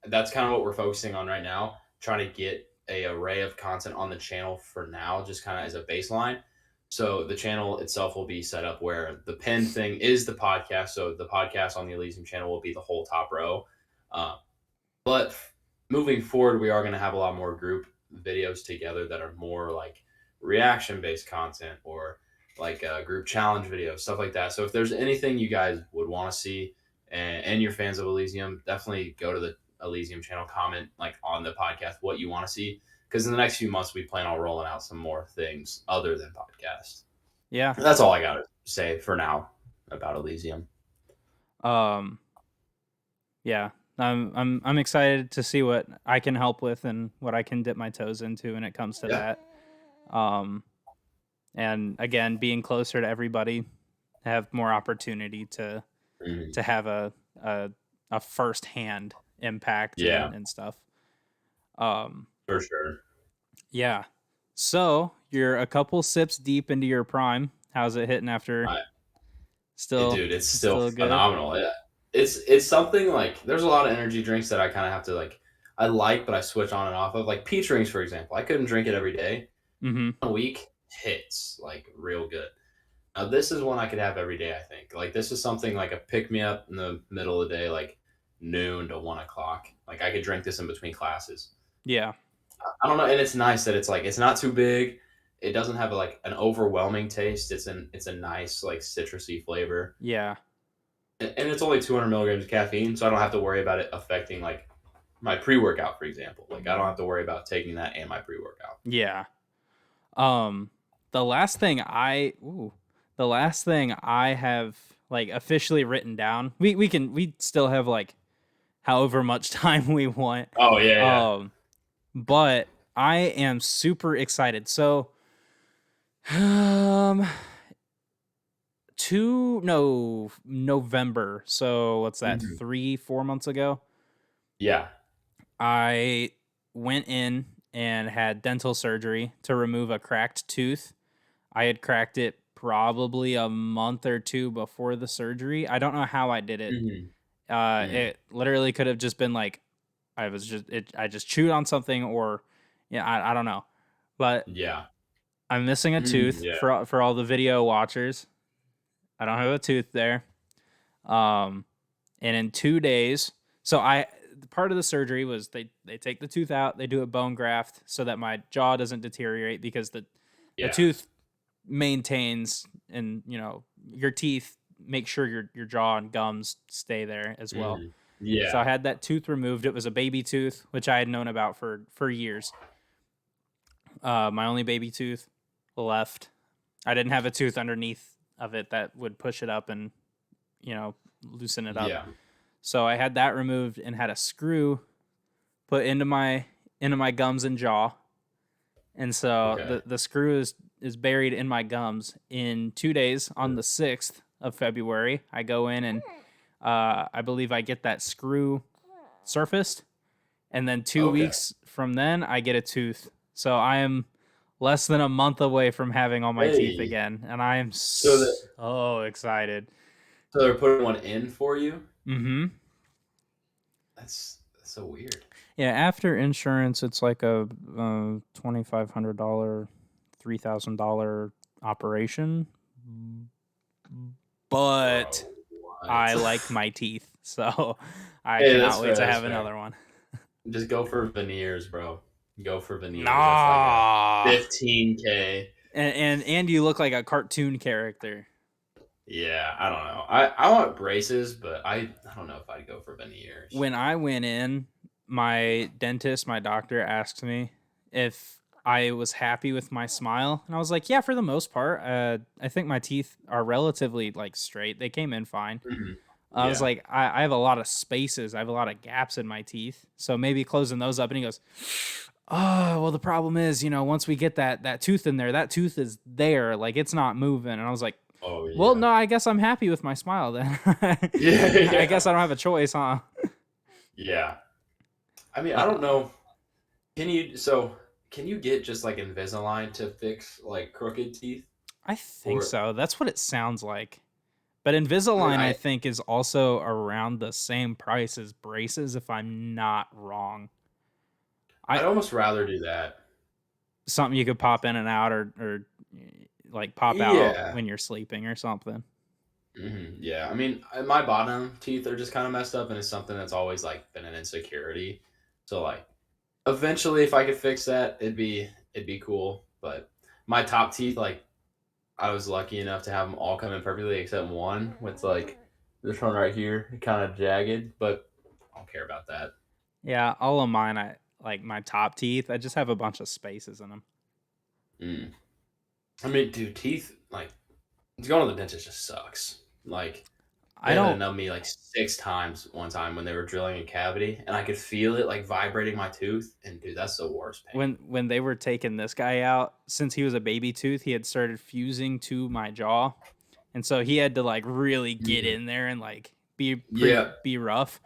Speaker 2: That's kind of what we're focusing on right now, trying to get a array of content on the channel for now, just kind of as a baseline. So the channel itself will be set up where the pinned thing is the podcast. So the podcast on the Elysium channel will be the whole top row. Um, but moving forward, we are going to have a lot more group videos together that are more like reaction based content or like group challenge videos, stuff like that. So if there's anything you guys would want to see and you're fans of Elysium, definitely go to the Elysium channel, comment like on the podcast what you want to see. Because in the next few months, we plan on rolling out some more things other than podcast.
Speaker 1: Yeah.
Speaker 2: That's all I got to say for now about Elysium.
Speaker 1: Um. Yeah. I'm excited to see what I can help with and what I can dip my toes into when it comes to
Speaker 2: Yeah.
Speaker 1: that. Um. And again, being closer to everybody, have more opportunity
Speaker 2: Mhm.
Speaker 1: to have a a firsthand impact
Speaker 2: Yeah,
Speaker 1: and stuff. Um.
Speaker 2: for sure.
Speaker 1: Yeah. So you're a couple sips deep into your prime. How's it hitting after? Still,
Speaker 2: Dude, it's still
Speaker 1: still good.
Speaker 2: phenomenal. Yeah. It's something like there's a lot of energy drinks that I kind of have to like I like, but I switch on and off of. Like peach rings, for example. I couldn't drink it every day.
Speaker 1: Mm-hmm.
Speaker 2: A week hits like real good. Now this is one I could have every day. I think like this is something like a pick me up in the middle of the day, like noon to 1 o'clock. Like I could drink this in between classes.
Speaker 1: Yeah.
Speaker 2: I don't know, and it's nice that it's like it's not too big. It doesn't have like an overwhelming taste. It's a nice like citrusy flavor
Speaker 1: Yeah.
Speaker 2: and it's only 200 milligrams of caffeine, so I don't have to worry about it affecting like my pre workout, for example. Like I don't have to worry about taking that and my pre workout.
Speaker 1: Yeah. Um, the last thing the last thing I have like officially written down. We still have like however much time we want.
Speaker 2: Oh yeah, yeah.
Speaker 1: Um, but I am super excited. So, um, two no November. So what's that?
Speaker 2: Mhm.
Speaker 1: 3-4 months ago,
Speaker 2: Yeah.
Speaker 1: I went in and had dental surgery to remove a cracked tooth. I had cracked it probably a month or two before the surgery. I don't know how I did it.
Speaker 2: Hmm. Mm.
Speaker 1: It literally could have just been like I just chewed on something or yeah, I don't know. But
Speaker 2: Yeah.
Speaker 1: I'm missing a
Speaker 2: Mm,
Speaker 1: tooth
Speaker 2: yeah.
Speaker 1: for all the video watchers. I don't have a tooth there. Um and in 2 days, so I part of the surgery was they take the tooth out, they do a bone graft so that my jaw doesn't deteriorate because the
Speaker 2: Yeah.
Speaker 1: tooth maintains and your teeth make sure your jaw and gums stay there as well.
Speaker 2: Mm,
Speaker 1: So I
Speaker 2: yeah.
Speaker 1: had that tooth removed. It was a baby tooth, which I had known about for years. My only baby tooth left. I didn't have a tooth underneath of it that would push it up and loosen it up.
Speaker 2: Yeah.
Speaker 1: So I had that removed and had a screw put into my gums and jaw. And so
Speaker 2: Okay.
Speaker 1: the screw is buried in my gums. In 2 days, on the 6th of February, I go in and I believe I get that screw surfaced, and then two
Speaker 2: Okay.
Speaker 1: weeks from then I get a tooth. So I am less than a month away from having all my teeth
Speaker 2: Hey.
Speaker 1: again, and I am
Speaker 2: So that
Speaker 1: so excited.
Speaker 2: so they're putting one in for you?
Speaker 1: Mm-hmm.
Speaker 2: That's so weird.
Speaker 1: Yeah, after insurance, it's like a $2,500, $3,000 operation, but
Speaker 2: Bro,
Speaker 1: I
Speaker 2: what?
Speaker 1: like my teeth, so I
Speaker 2: Hey, that's
Speaker 1: cannot wait
Speaker 2: fair.
Speaker 1: to
Speaker 2: That's
Speaker 1: have
Speaker 2: fair.
Speaker 1: another one.
Speaker 2: Just go for veneers, bro. Go for veneers. That's like a
Speaker 1: Nah.
Speaker 2: 15K.
Speaker 1: And you look like a cartoon character.
Speaker 2: Yeah, I don't know. I want braces, but I don't know if I'd go for veneers.
Speaker 1: When I went in, my dentist, my doctor asked me if I was happy with my smile, and I was like, "Yeah, for the most part. I think my teeth are relatively like straight. They came in fine."
Speaker 2: Mhm.
Speaker 1: I was
Speaker 2: Yeah.
Speaker 1: like, I have a lot of spaces. I have a lot of gaps in my teeth. So maybe closing those up. And he goes, "Oh, well, the problem is, once we get that tooth in there, that tooth is there. Like it's not moving." And I was like,
Speaker 2: Oh
Speaker 1: well,
Speaker 2: yeah.
Speaker 1: no, I guess I'm happy with my smile then.
Speaker 2: Yeah,
Speaker 1: I guess
Speaker 2: yeah.
Speaker 1: I don't have a choice, huh?
Speaker 2: Yeah. I mean, I
Speaker 1: Uh,
Speaker 2: don't know. Can you get just like Invisalign to fix like crooked teeth?
Speaker 1: I think
Speaker 2: Or
Speaker 1: so. That's what it sounds like. But
Speaker 2: I mean,
Speaker 1: Invisalign, I
Speaker 2: I
Speaker 1: think, is also around the same price as braces, if I'm not wrong. I
Speaker 2: I'd almost rather do that.
Speaker 1: Something you could pop in and out, or like pop out
Speaker 2: Yeah.
Speaker 1: when you're sleeping or something.
Speaker 2: Yeah. I mean, my bottom teeth are just kind of messed up, and it's something that's always like been an insecurity. So like, eventually, if I could fix that, it'd be cool. But my top teeth, like, I was lucky enough to have them all come in perfectly except one with like this one right here, kind of jagged. But I don't care about that.
Speaker 1: Yeah, all of mine, I like my top teeth. I just have a bunch of spaces in them.
Speaker 2: Mm. I mean, dude, teeth like going to the dentist just sucks. Like
Speaker 1: I
Speaker 2: they had to
Speaker 1: don't
Speaker 2: numb me like 6 times one time when they were drilling a cavity, and I could feel it like vibrating my tooth. And dude, that's the worst pain.
Speaker 1: when they were taking this guy out, since he was a baby tooth, he had started fusing to my jaw, and so he had to like really get
Speaker 2: Mhm.
Speaker 1: in there and like
Speaker 2: Yeah.
Speaker 1: be rough.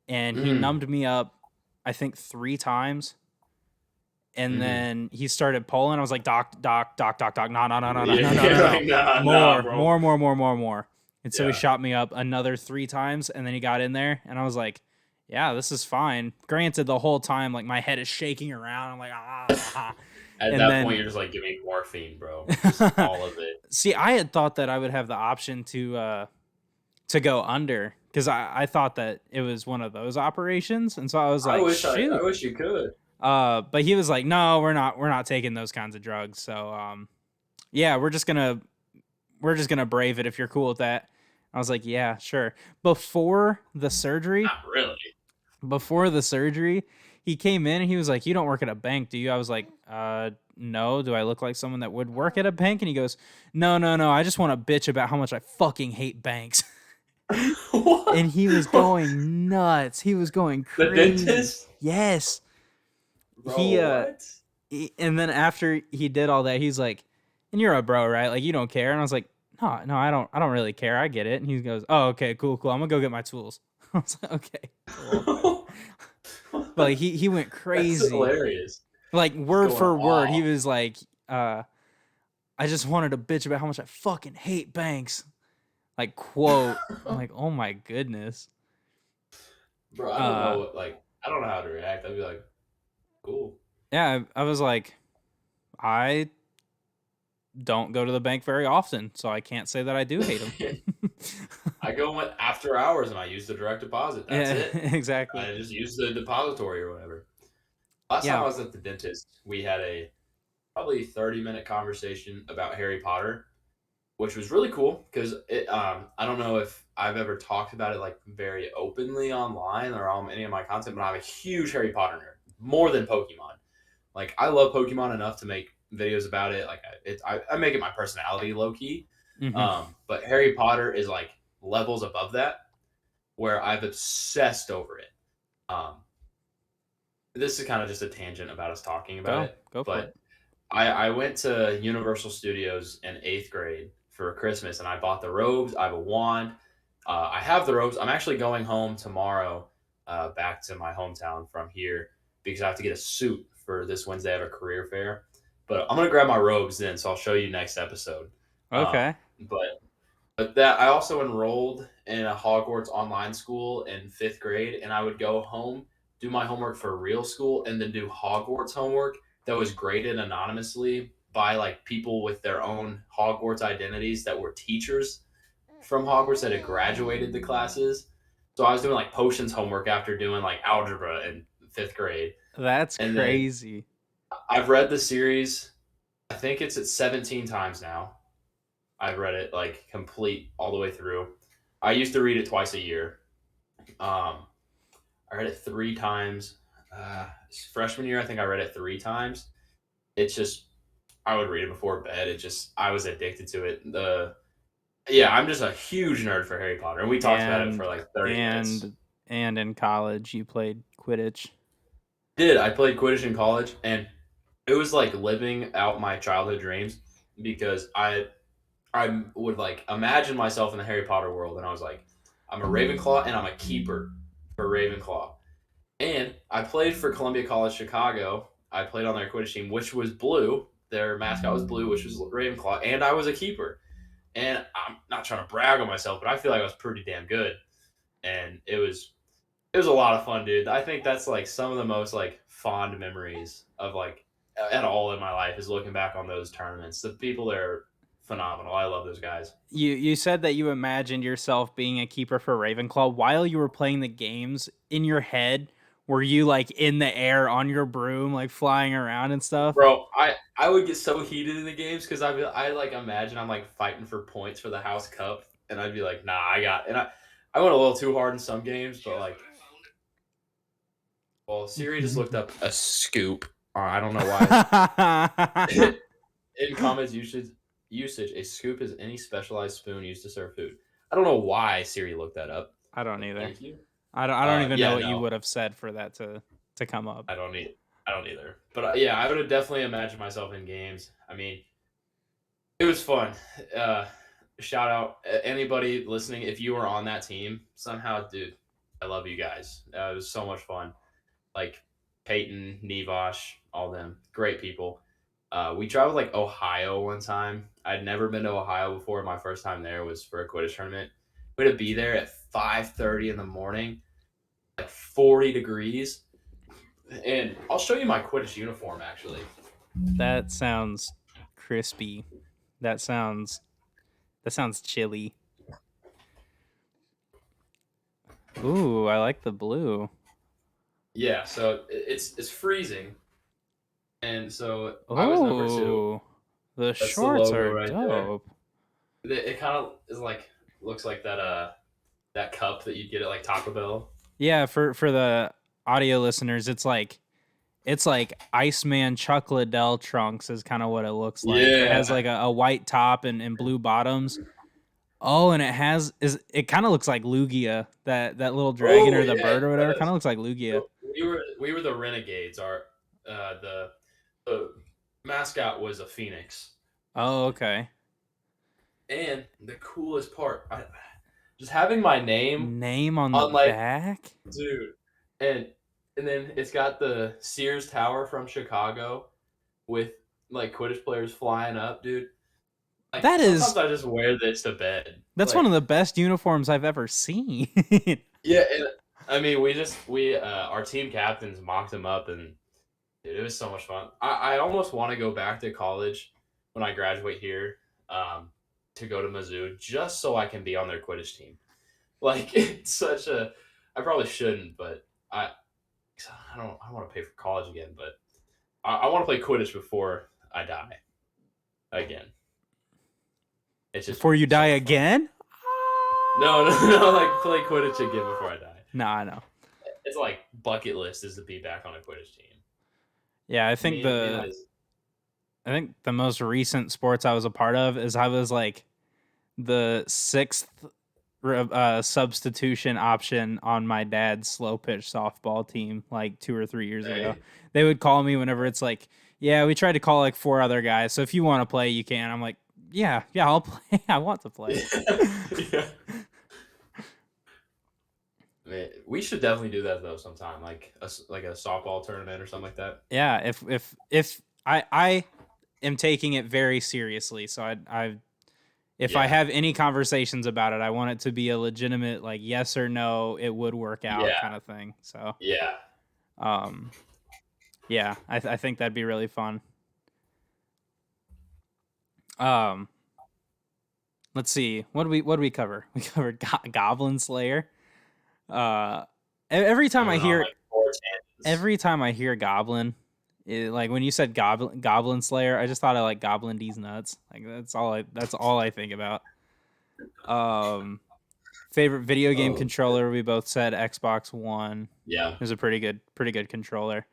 Speaker 1: And he
Speaker 2: Mm.
Speaker 1: numbed me up, I think 3 times, and
Speaker 2: Hmm.
Speaker 1: then he started pulling. I was like, "Doc, doc, doc, doc, doc, no, no, no, no, no,
Speaker 2: Yeah,
Speaker 1: no, no, no,
Speaker 2: you're
Speaker 1: no,
Speaker 2: like, nah, nah,
Speaker 1: more,
Speaker 2: bro.
Speaker 1: more, more, more, more, more." And so he
Speaker 2: Yeah.
Speaker 1: shot me up another 3 times, and then he got in there, and I was like, "Yeah, this is fine." Granted, the whole time, like my head is shaking around. I'm like, ah,
Speaker 2: At
Speaker 1: and
Speaker 2: that point,
Speaker 1: then
Speaker 2: you're just like, give me morphine, bro. Just all of it.
Speaker 1: see, I had thought that I would have the option to go under because I thought that it was one of those operations, and so I was
Speaker 2: I
Speaker 1: like,
Speaker 2: wish I
Speaker 1: shoot.
Speaker 2: wish you could.
Speaker 1: But he was like, no, we're not taking those kinds of drugs. So yeah, we're just gonna brave it if you're cool with that. I was like, yeah, sure. Before the surgery,
Speaker 2: Not really.
Speaker 1: before the surgery, he came in and he was like, "You don't work at a bank, do you?" I was like, no. Do I look like someone that would work at a bank?" And he goes, "No, no, no. I just want to bitch about how much I fucking hate banks."
Speaker 2: What?
Speaker 1: And he was going nuts. He was going
Speaker 2: The
Speaker 1: crazy.
Speaker 2: dentist?
Speaker 1: Yes.
Speaker 2: Bro,
Speaker 1: He
Speaker 2: what?
Speaker 1: and then after he did all that, he's like, "And you're a bro, right? Like you don't care." And I was like, "No, no, I don't really care. I get it." And he goes, "Oh, okay, cool, cool. I'm gonna go get my tools." I was like, "Okay, cool." But like, he went
Speaker 2: That's
Speaker 1: crazy.
Speaker 2: hilarious.
Speaker 1: Like
Speaker 2: Just
Speaker 1: word
Speaker 2: going
Speaker 1: for word, he
Speaker 2: off.
Speaker 1: was like, "I just wanted to bitch about how much I fucking hate banks." Like quote. I'm like, "Oh my goodness."
Speaker 2: Bro, I don't know
Speaker 1: Uh,
Speaker 2: what like I don't know how to react. I'd be like, cool.
Speaker 1: yeah, I was like, I don't go to the bank very often, so I can't say that I do hate them.
Speaker 2: I go in after hours and I use the direct deposit. That's
Speaker 1: Yeah,
Speaker 2: it.
Speaker 1: exactly.
Speaker 2: I just use the depository or whatever. Last time I
Speaker 1: Yeah.
Speaker 2: was at the dentist, we had a probably 30-minute conversation about Harry Potter. which was really cool because I don't know if I've ever talked about it like very openly online or on any of my content, but I'm a huge Harry Potter nerd, more than Pokemon. Like I love Pokemon enough to make videos about it. Like I make it my personality low key.
Speaker 1: Hmm.
Speaker 2: But Harry Potter is like levels above that where I've obsessed over it. Um, this is kind of just a tangent about us talking about
Speaker 1: Go,
Speaker 2: it,
Speaker 1: go for it.
Speaker 2: but I went to Universal Studios in eighth grade for Christmas, and I bought the robes. I have a wand. I have the robes. I'm actually going home tomorrow, back to my hometown from here because I have to get a suit for this Wednesday. I have a career fair, but I'm gonna grab my robes then, so I'll show you next episode.
Speaker 1: Okay.
Speaker 2: But that I also enrolled in a Hogwarts online school in fifth grade, and I would go home, do my homework for real school, and then do Hogwarts homework that was graded anonymously by like people with their own Hogwarts identities that were teachers from Hogwarts that had graduated the classes. So I was doing like potions homework after doing like algebra in fifth grade.
Speaker 1: That's
Speaker 2: And then
Speaker 1: crazy.
Speaker 2: I've read the series, I think it's at 17 times now. I've read it like complete all the way through. I used to read it twice a year. Um, I read it three times. Freshman year, I think I read it three times. It's just I would read it before bed. It just I was addicted to it. The Yeah, I'm just a huge nerd for Harry Potter, and we talked about it for
Speaker 1: And
Speaker 2: like 30 minutes.
Speaker 1: and in college you played Quidditch.
Speaker 2: Did I played Quidditch in college, and it was like living out my childhood dreams because I would like imagine myself in the Harry Potter world, and I was like, I'm a Ravenclaw, and I'm a keeper for Ravenclaw. And I played for Columbia College Chicago. I played on their Quidditch team, which was blue. Their mascot was blue, which was Ravenclaw, and I was a keeper. And I'm not trying to brag on myself, but I feel like I was pretty damn good. And it was a lot of fun, dude. I think that's like some of the most like fond memories of like at all in my life is looking back on those tournaments. The people there are phenomenal. I love those guys.
Speaker 1: You said that you imagined yourself being a keeper for Ravenclaw while you were playing the games in your head. Were you like in the air on your broom, like flying around and stuff?
Speaker 2: Bro, I would get so heated in the games because I like imagine I'm like fighting for points for the House Cup, and I'd be like, nah, I went a little too hard in some games, but like, well, Siri just looked up a scoop. I don't know why. In comments usage, a scoop is any specialized spoon used to serve food. I don't know why Siri looked that up,
Speaker 1: I don't
Speaker 2: but
Speaker 1: either.
Speaker 2: thank you.
Speaker 1: I don't even know
Speaker 2: Yeah,
Speaker 1: what you
Speaker 2: no,
Speaker 1: would have said for that to come up.
Speaker 2: I don't need. I don't either. But yeah, I would have definitely imagined myself in games. I mean, it was fun. Uh, Shout out anybody listening if you were on that team somehow, dude. I love you guys. It was so much fun. Like Peyton, Nevash, all them great people. We traveled like Ohio one time. I'd never been to Ohio before. My first time there was for a Quidditch tournament. We had to be there at 5:30 in the morning, like 40 degrees. And I'll show you my Quidditch uniform actually.
Speaker 1: That sounds crispy. That sounds that sounds chilly. Ooh, I like the blue.
Speaker 2: Yeah, so it's freezing, and so I was number two.
Speaker 1: Oh, the
Speaker 2: That's the
Speaker 1: shorts
Speaker 2: logo
Speaker 1: are
Speaker 2: right there.
Speaker 1: dope.
Speaker 2: It kind of is like looks like that cup that you'd get at like Taco Bell.
Speaker 1: Yeah, for the audio listeners, it's like Iceman Chuck Liddell trunks is kind of what it looks like. It has
Speaker 2: Yeah.
Speaker 1: like a white top and blue bottoms. Oh, and it kind of looks like Lugia, that little dragon
Speaker 2: Oh
Speaker 1: or the
Speaker 2: yeah,
Speaker 1: bird
Speaker 2: it
Speaker 1: or whatever. Kind
Speaker 2: does.
Speaker 1: of looks like Lugia.
Speaker 2: So we were the Renegades. Our the mascot was a phoenix,
Speaker 1: Oh, okay.
Speaker 2: and the coolest part, just having my name
Speaker 1: Name on the
Speaker 2: on like
Speaker 1: back.
Speaker 2: dude, and and then it's got the Sears Tower from Chicago with like Quidditch players flying up, dude. Like
Speaker 1: That
Speaker 2: sometimes
Speaker 1: is
Speaker 2: I just wear this to bed.
Speaker 1: that's one of
Speaker 2: Like
Speaker 1: the best uniforms I've ever seen.
Speaker 2: yeah, and I mean we our team captains mocked him up, and dude, it was so much fun. I almost want to go back to college when I graduate here, um, to go to Mizzou just so I can be on their Quidditch team. Like it's such a I probably shouldn't, but I don't want to pay for college again, but I want to play Quidditch before I die again. It's just
Speaker 1: Before you
Speaker 2: so
Speaker 1: die
Speaker 2: much fun.
Speaker 1: again?
Speaker 2: No, no, no. Like play Quidditch again before I die.
Speaker 1: No, I know.
Speaker 2: It's like bucket list is to be back on a Quidditch team.
Speaker 1: Yeah,
Speaker 2: Me and my
Speaker 1: I think the most recent sports I was a part of is I was like the sixth substitution option on my dad's slow pitch softball team like 2 or 3 years ago.
Speaker 2: hey,
Speaker 1: They would call me whenever it's like, yeah, we tried to call like 4 other guys. So if you want to play, you can. I'm like, yeah, I'll play. I want to play.
Speaker 2: yeah. Man, we should definitely do that though sometime, like a softball tournament or something like that.
Speaker 1: Yeah, if I am taking it very seriously, so I if I
Speaker 2: Yeah,
Speaker 1: have any conversations about it, I want it to be a legitimate like yes or no, it would work out
Speaker 2: yeah,
Speaker 1: kind of thing. So,
Speaker 2: yeah.
Speaker 1: um, yeah, I think that'd be really fun. Um, let's see, what do we cover? We covered Goblin Slayer. Uh, every
Speaker 2: I
Speaker 1: time I
Speaker 2: went on
Speaker 1: hear
Speaker 2: like four tangents.
Speaker 1: every time I hear Goblin, like when you said Goblin Slayer, I just thought of like Goblin D's nuts. Like that's all I think about. Um, favorite video game
Speaker 2: Oh shit.
Speaker 1: controller, we both said Xbox One.
Speaker 2: Yeah.
Speaker 1: It was a pretty good controller.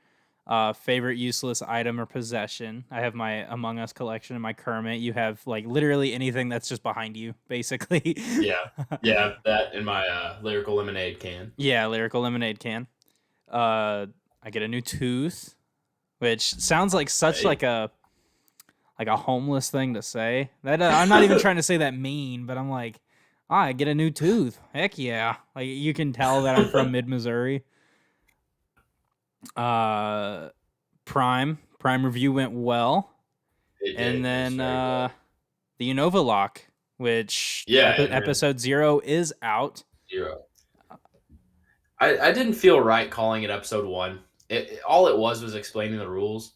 Speaker 1: Favorite useless item or possession. I have my Among Us collection and my Kermit. You have like literally anything that's just behind you, basically.
Speaker 2: Yeah. Yeah. That in my lyrical lemonade can.
Speaker 1: Yeah, lyrical lemonade can. I get a new tooth, which sounds like such
Speaker 2: Hey.
Speaker 1: like a homeless thing to say. That I'm not even trying to say that mean, but I'm like, I get a new tooth. Heck yeah! Like you can tell that I'm from mid Missouri. Uh, Prime review went well,
Speaker 2: It
Speaker 1: and
Speaker 2: did. It was
Speaker 1: then
Speaker 2: very good.
Speaker 1: the Unova lock, which
Speaker 2: Yeah, and
Speaker 1: episode 0 is out.
Speaker 2: zero. I didn't feel right calling it episode one. All it was explaining the rules.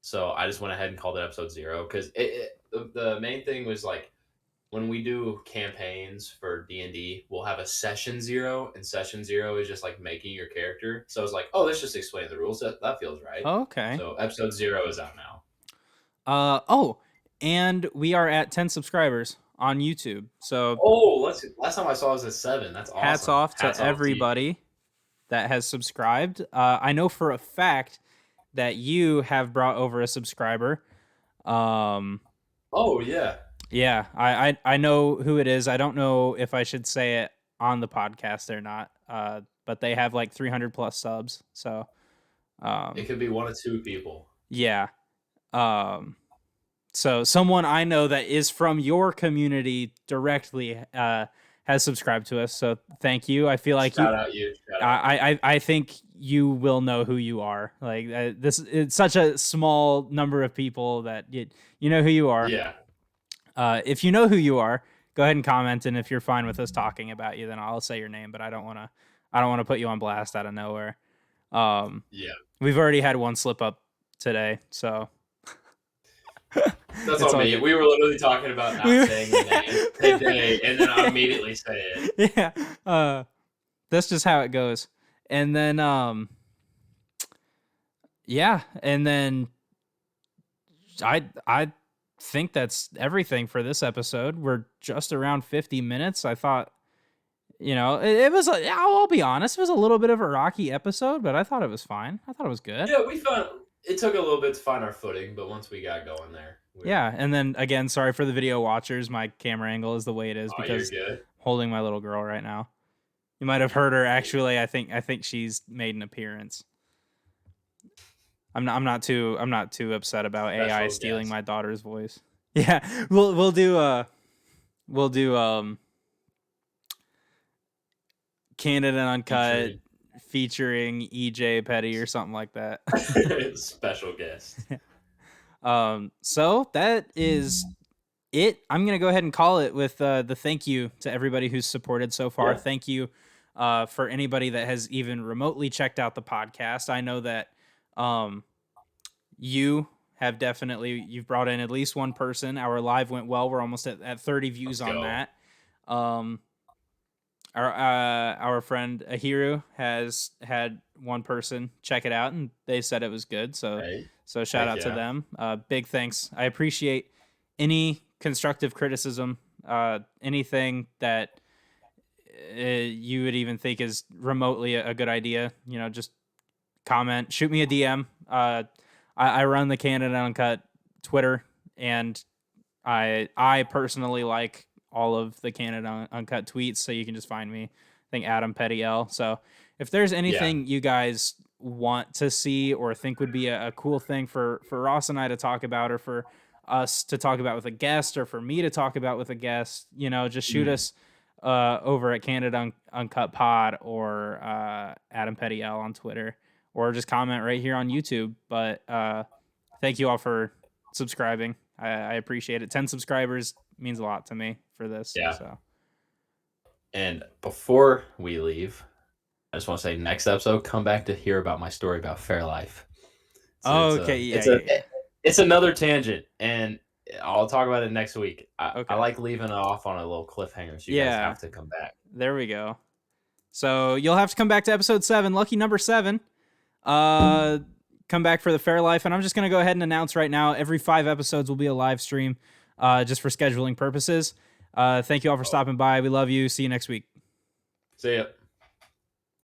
Speaker 2: So I just went ahead and called it episode zero because the main thing was like when we do campaigns for D&D, we'll have a session zero, and session zero is just like making your character. So I was like, oh, let's just explain the rules. That feels right.
Speaker 1: Okay.
Speaker 2: So episode zero is out now.
Speaker 1: Oh, and we are at 10 subscribers on YouTube. So
Speaker 2: Oh, last time I saw it was at 7. That's
Speaker 1: hats
Speaker 2: awesome.
Speaker 1: off to
Speaker 2: Hats off to you.
Speaker 1: everybody that has subscribed. I know for a fact that you have brought over a subscriber. Um,
Speaker 2: Oh yeah.
Speaker 1: yeah, I know who it is. I don't know if I should say it on the podcast or not. But they have like 300 plus subs. So,
Speaker 2: It could be one of two people.
Speaker 1: yeah. Um, so someone I know that is from your community directly has subscribed to us. So thank you. I feel like
Speaker 2: Shout out you. Shout out you.
Speaker 1: I think you will know who you are. Like this, it's such a small number of people that you know who you are.
Speaker 2: Yeah.
Speaker 1: If you know who you are, go ahead and comment. And if you're fine with us talking about you, then I'll say your name. But I don't want to put you on blast out of nowhere.
Speaker 2: Yeah.
Speaker 1: We've already had one slip up today, so
Speaker 2: That's
Speaker 1: it's
Speaker 2: on
Speaker 1: all
Speaker 2: me.
Speaker 1: good.
Speaker 2: We were literally talking about not saying the name today, and then I immediately say it.
Speaker 1: Yeah. That's just how it goes. And then yeah, and then I think that's everything for this episode. We're just around 50 minutes. I thought, it was I'll be honest, it was a little bit of a rocky episode, but I thought it was fine. I thought it was good.
Speaker 2: Yeah, we found it took a little bit to find our footing, but once we got going there,
Speaker 1: Yeah, and then again, sorry for the video watchers. My camera angle is the way it is
Speaker 2: oh, you're
Speaker 1: because
Speaker 2: good.
Speaker 1: I'm holding my little girl right now. You might have heard her. Actually, I think she's made an appearance. I'm not too upset about AI
Speaker 2: Special
Speaker 1: stealing
Speaker 2: guest
Speaker 1: my daughter's voice. Yeah, we'll do Candid and Uncut featuring EJ Petty or something like that.
Speaker 2: special guest.
Speaker 1: So that is it. I'm gonna go ahead and call it with the thank you to everybody who's supported so far.
Speaker 2: Yeah.
Speaker 1: Thank you for anybody that has even remotely checked out the podcast. I know that you have you've brought in at least one person. Our live went well. We're almost at 30 views on that. Our friend Ahiru has had one person check it out and they said it was good. So shout out to them. Big thanks. I appreciate any constructive criticism Anything that you would even think is remotely a good idea, just comment, shoot me a DM. I run the Canada Uncut Twitter, and I personally like all of the Canada Uncut tweets, so you can just find me. I think Adam Petty L. So if there's
Speaker 2: Yeah.
Speaker 1: anything you guys want to see or think would be a cool thing for Ross and I to talk about, or for us to talk about with a guest, or for me to talk about with a guest, just shoot
Speaker 2: Mhm.
Speaker 1: us over at Canada Uncut Pod, or Adam Petty L on Twitter, or just comment right here on YouTube. But thank you all for subscribing. I appreciate it. 10 subscribers means a lot to me for this.
Speaker 2: Yeah.
Speaker 1: So,
Speaker 2: And before we leave, I just want to say next episode, come back to hear about my story about Fairlife. It's a, it's
Speaker 1: okay.
Speaker 2: a
Speaker 1: Yeah.
Speaker 2: it's a
Speaker 1: Yeah. Yeah.
Speaker 2: it's another tangent, and I'll talk about it next week. I
Speaker 1: Okay.
Speaker 2: like leaving it off on a little cliffhanger, so you guys
Speaker 1: Yeah.
Speaker 2: have to come back.
Speaker 1: There we go. So you'll have to come back to episode 7, lucky number 7. Uh, Come back for the Fairlife. And I'm just going to go ahead and announce right now, every 5 episodes will be a live stream, just for scheduling purposes. Thank you all for stopping by. We love you. See you next week.
Speaker 2: See ya.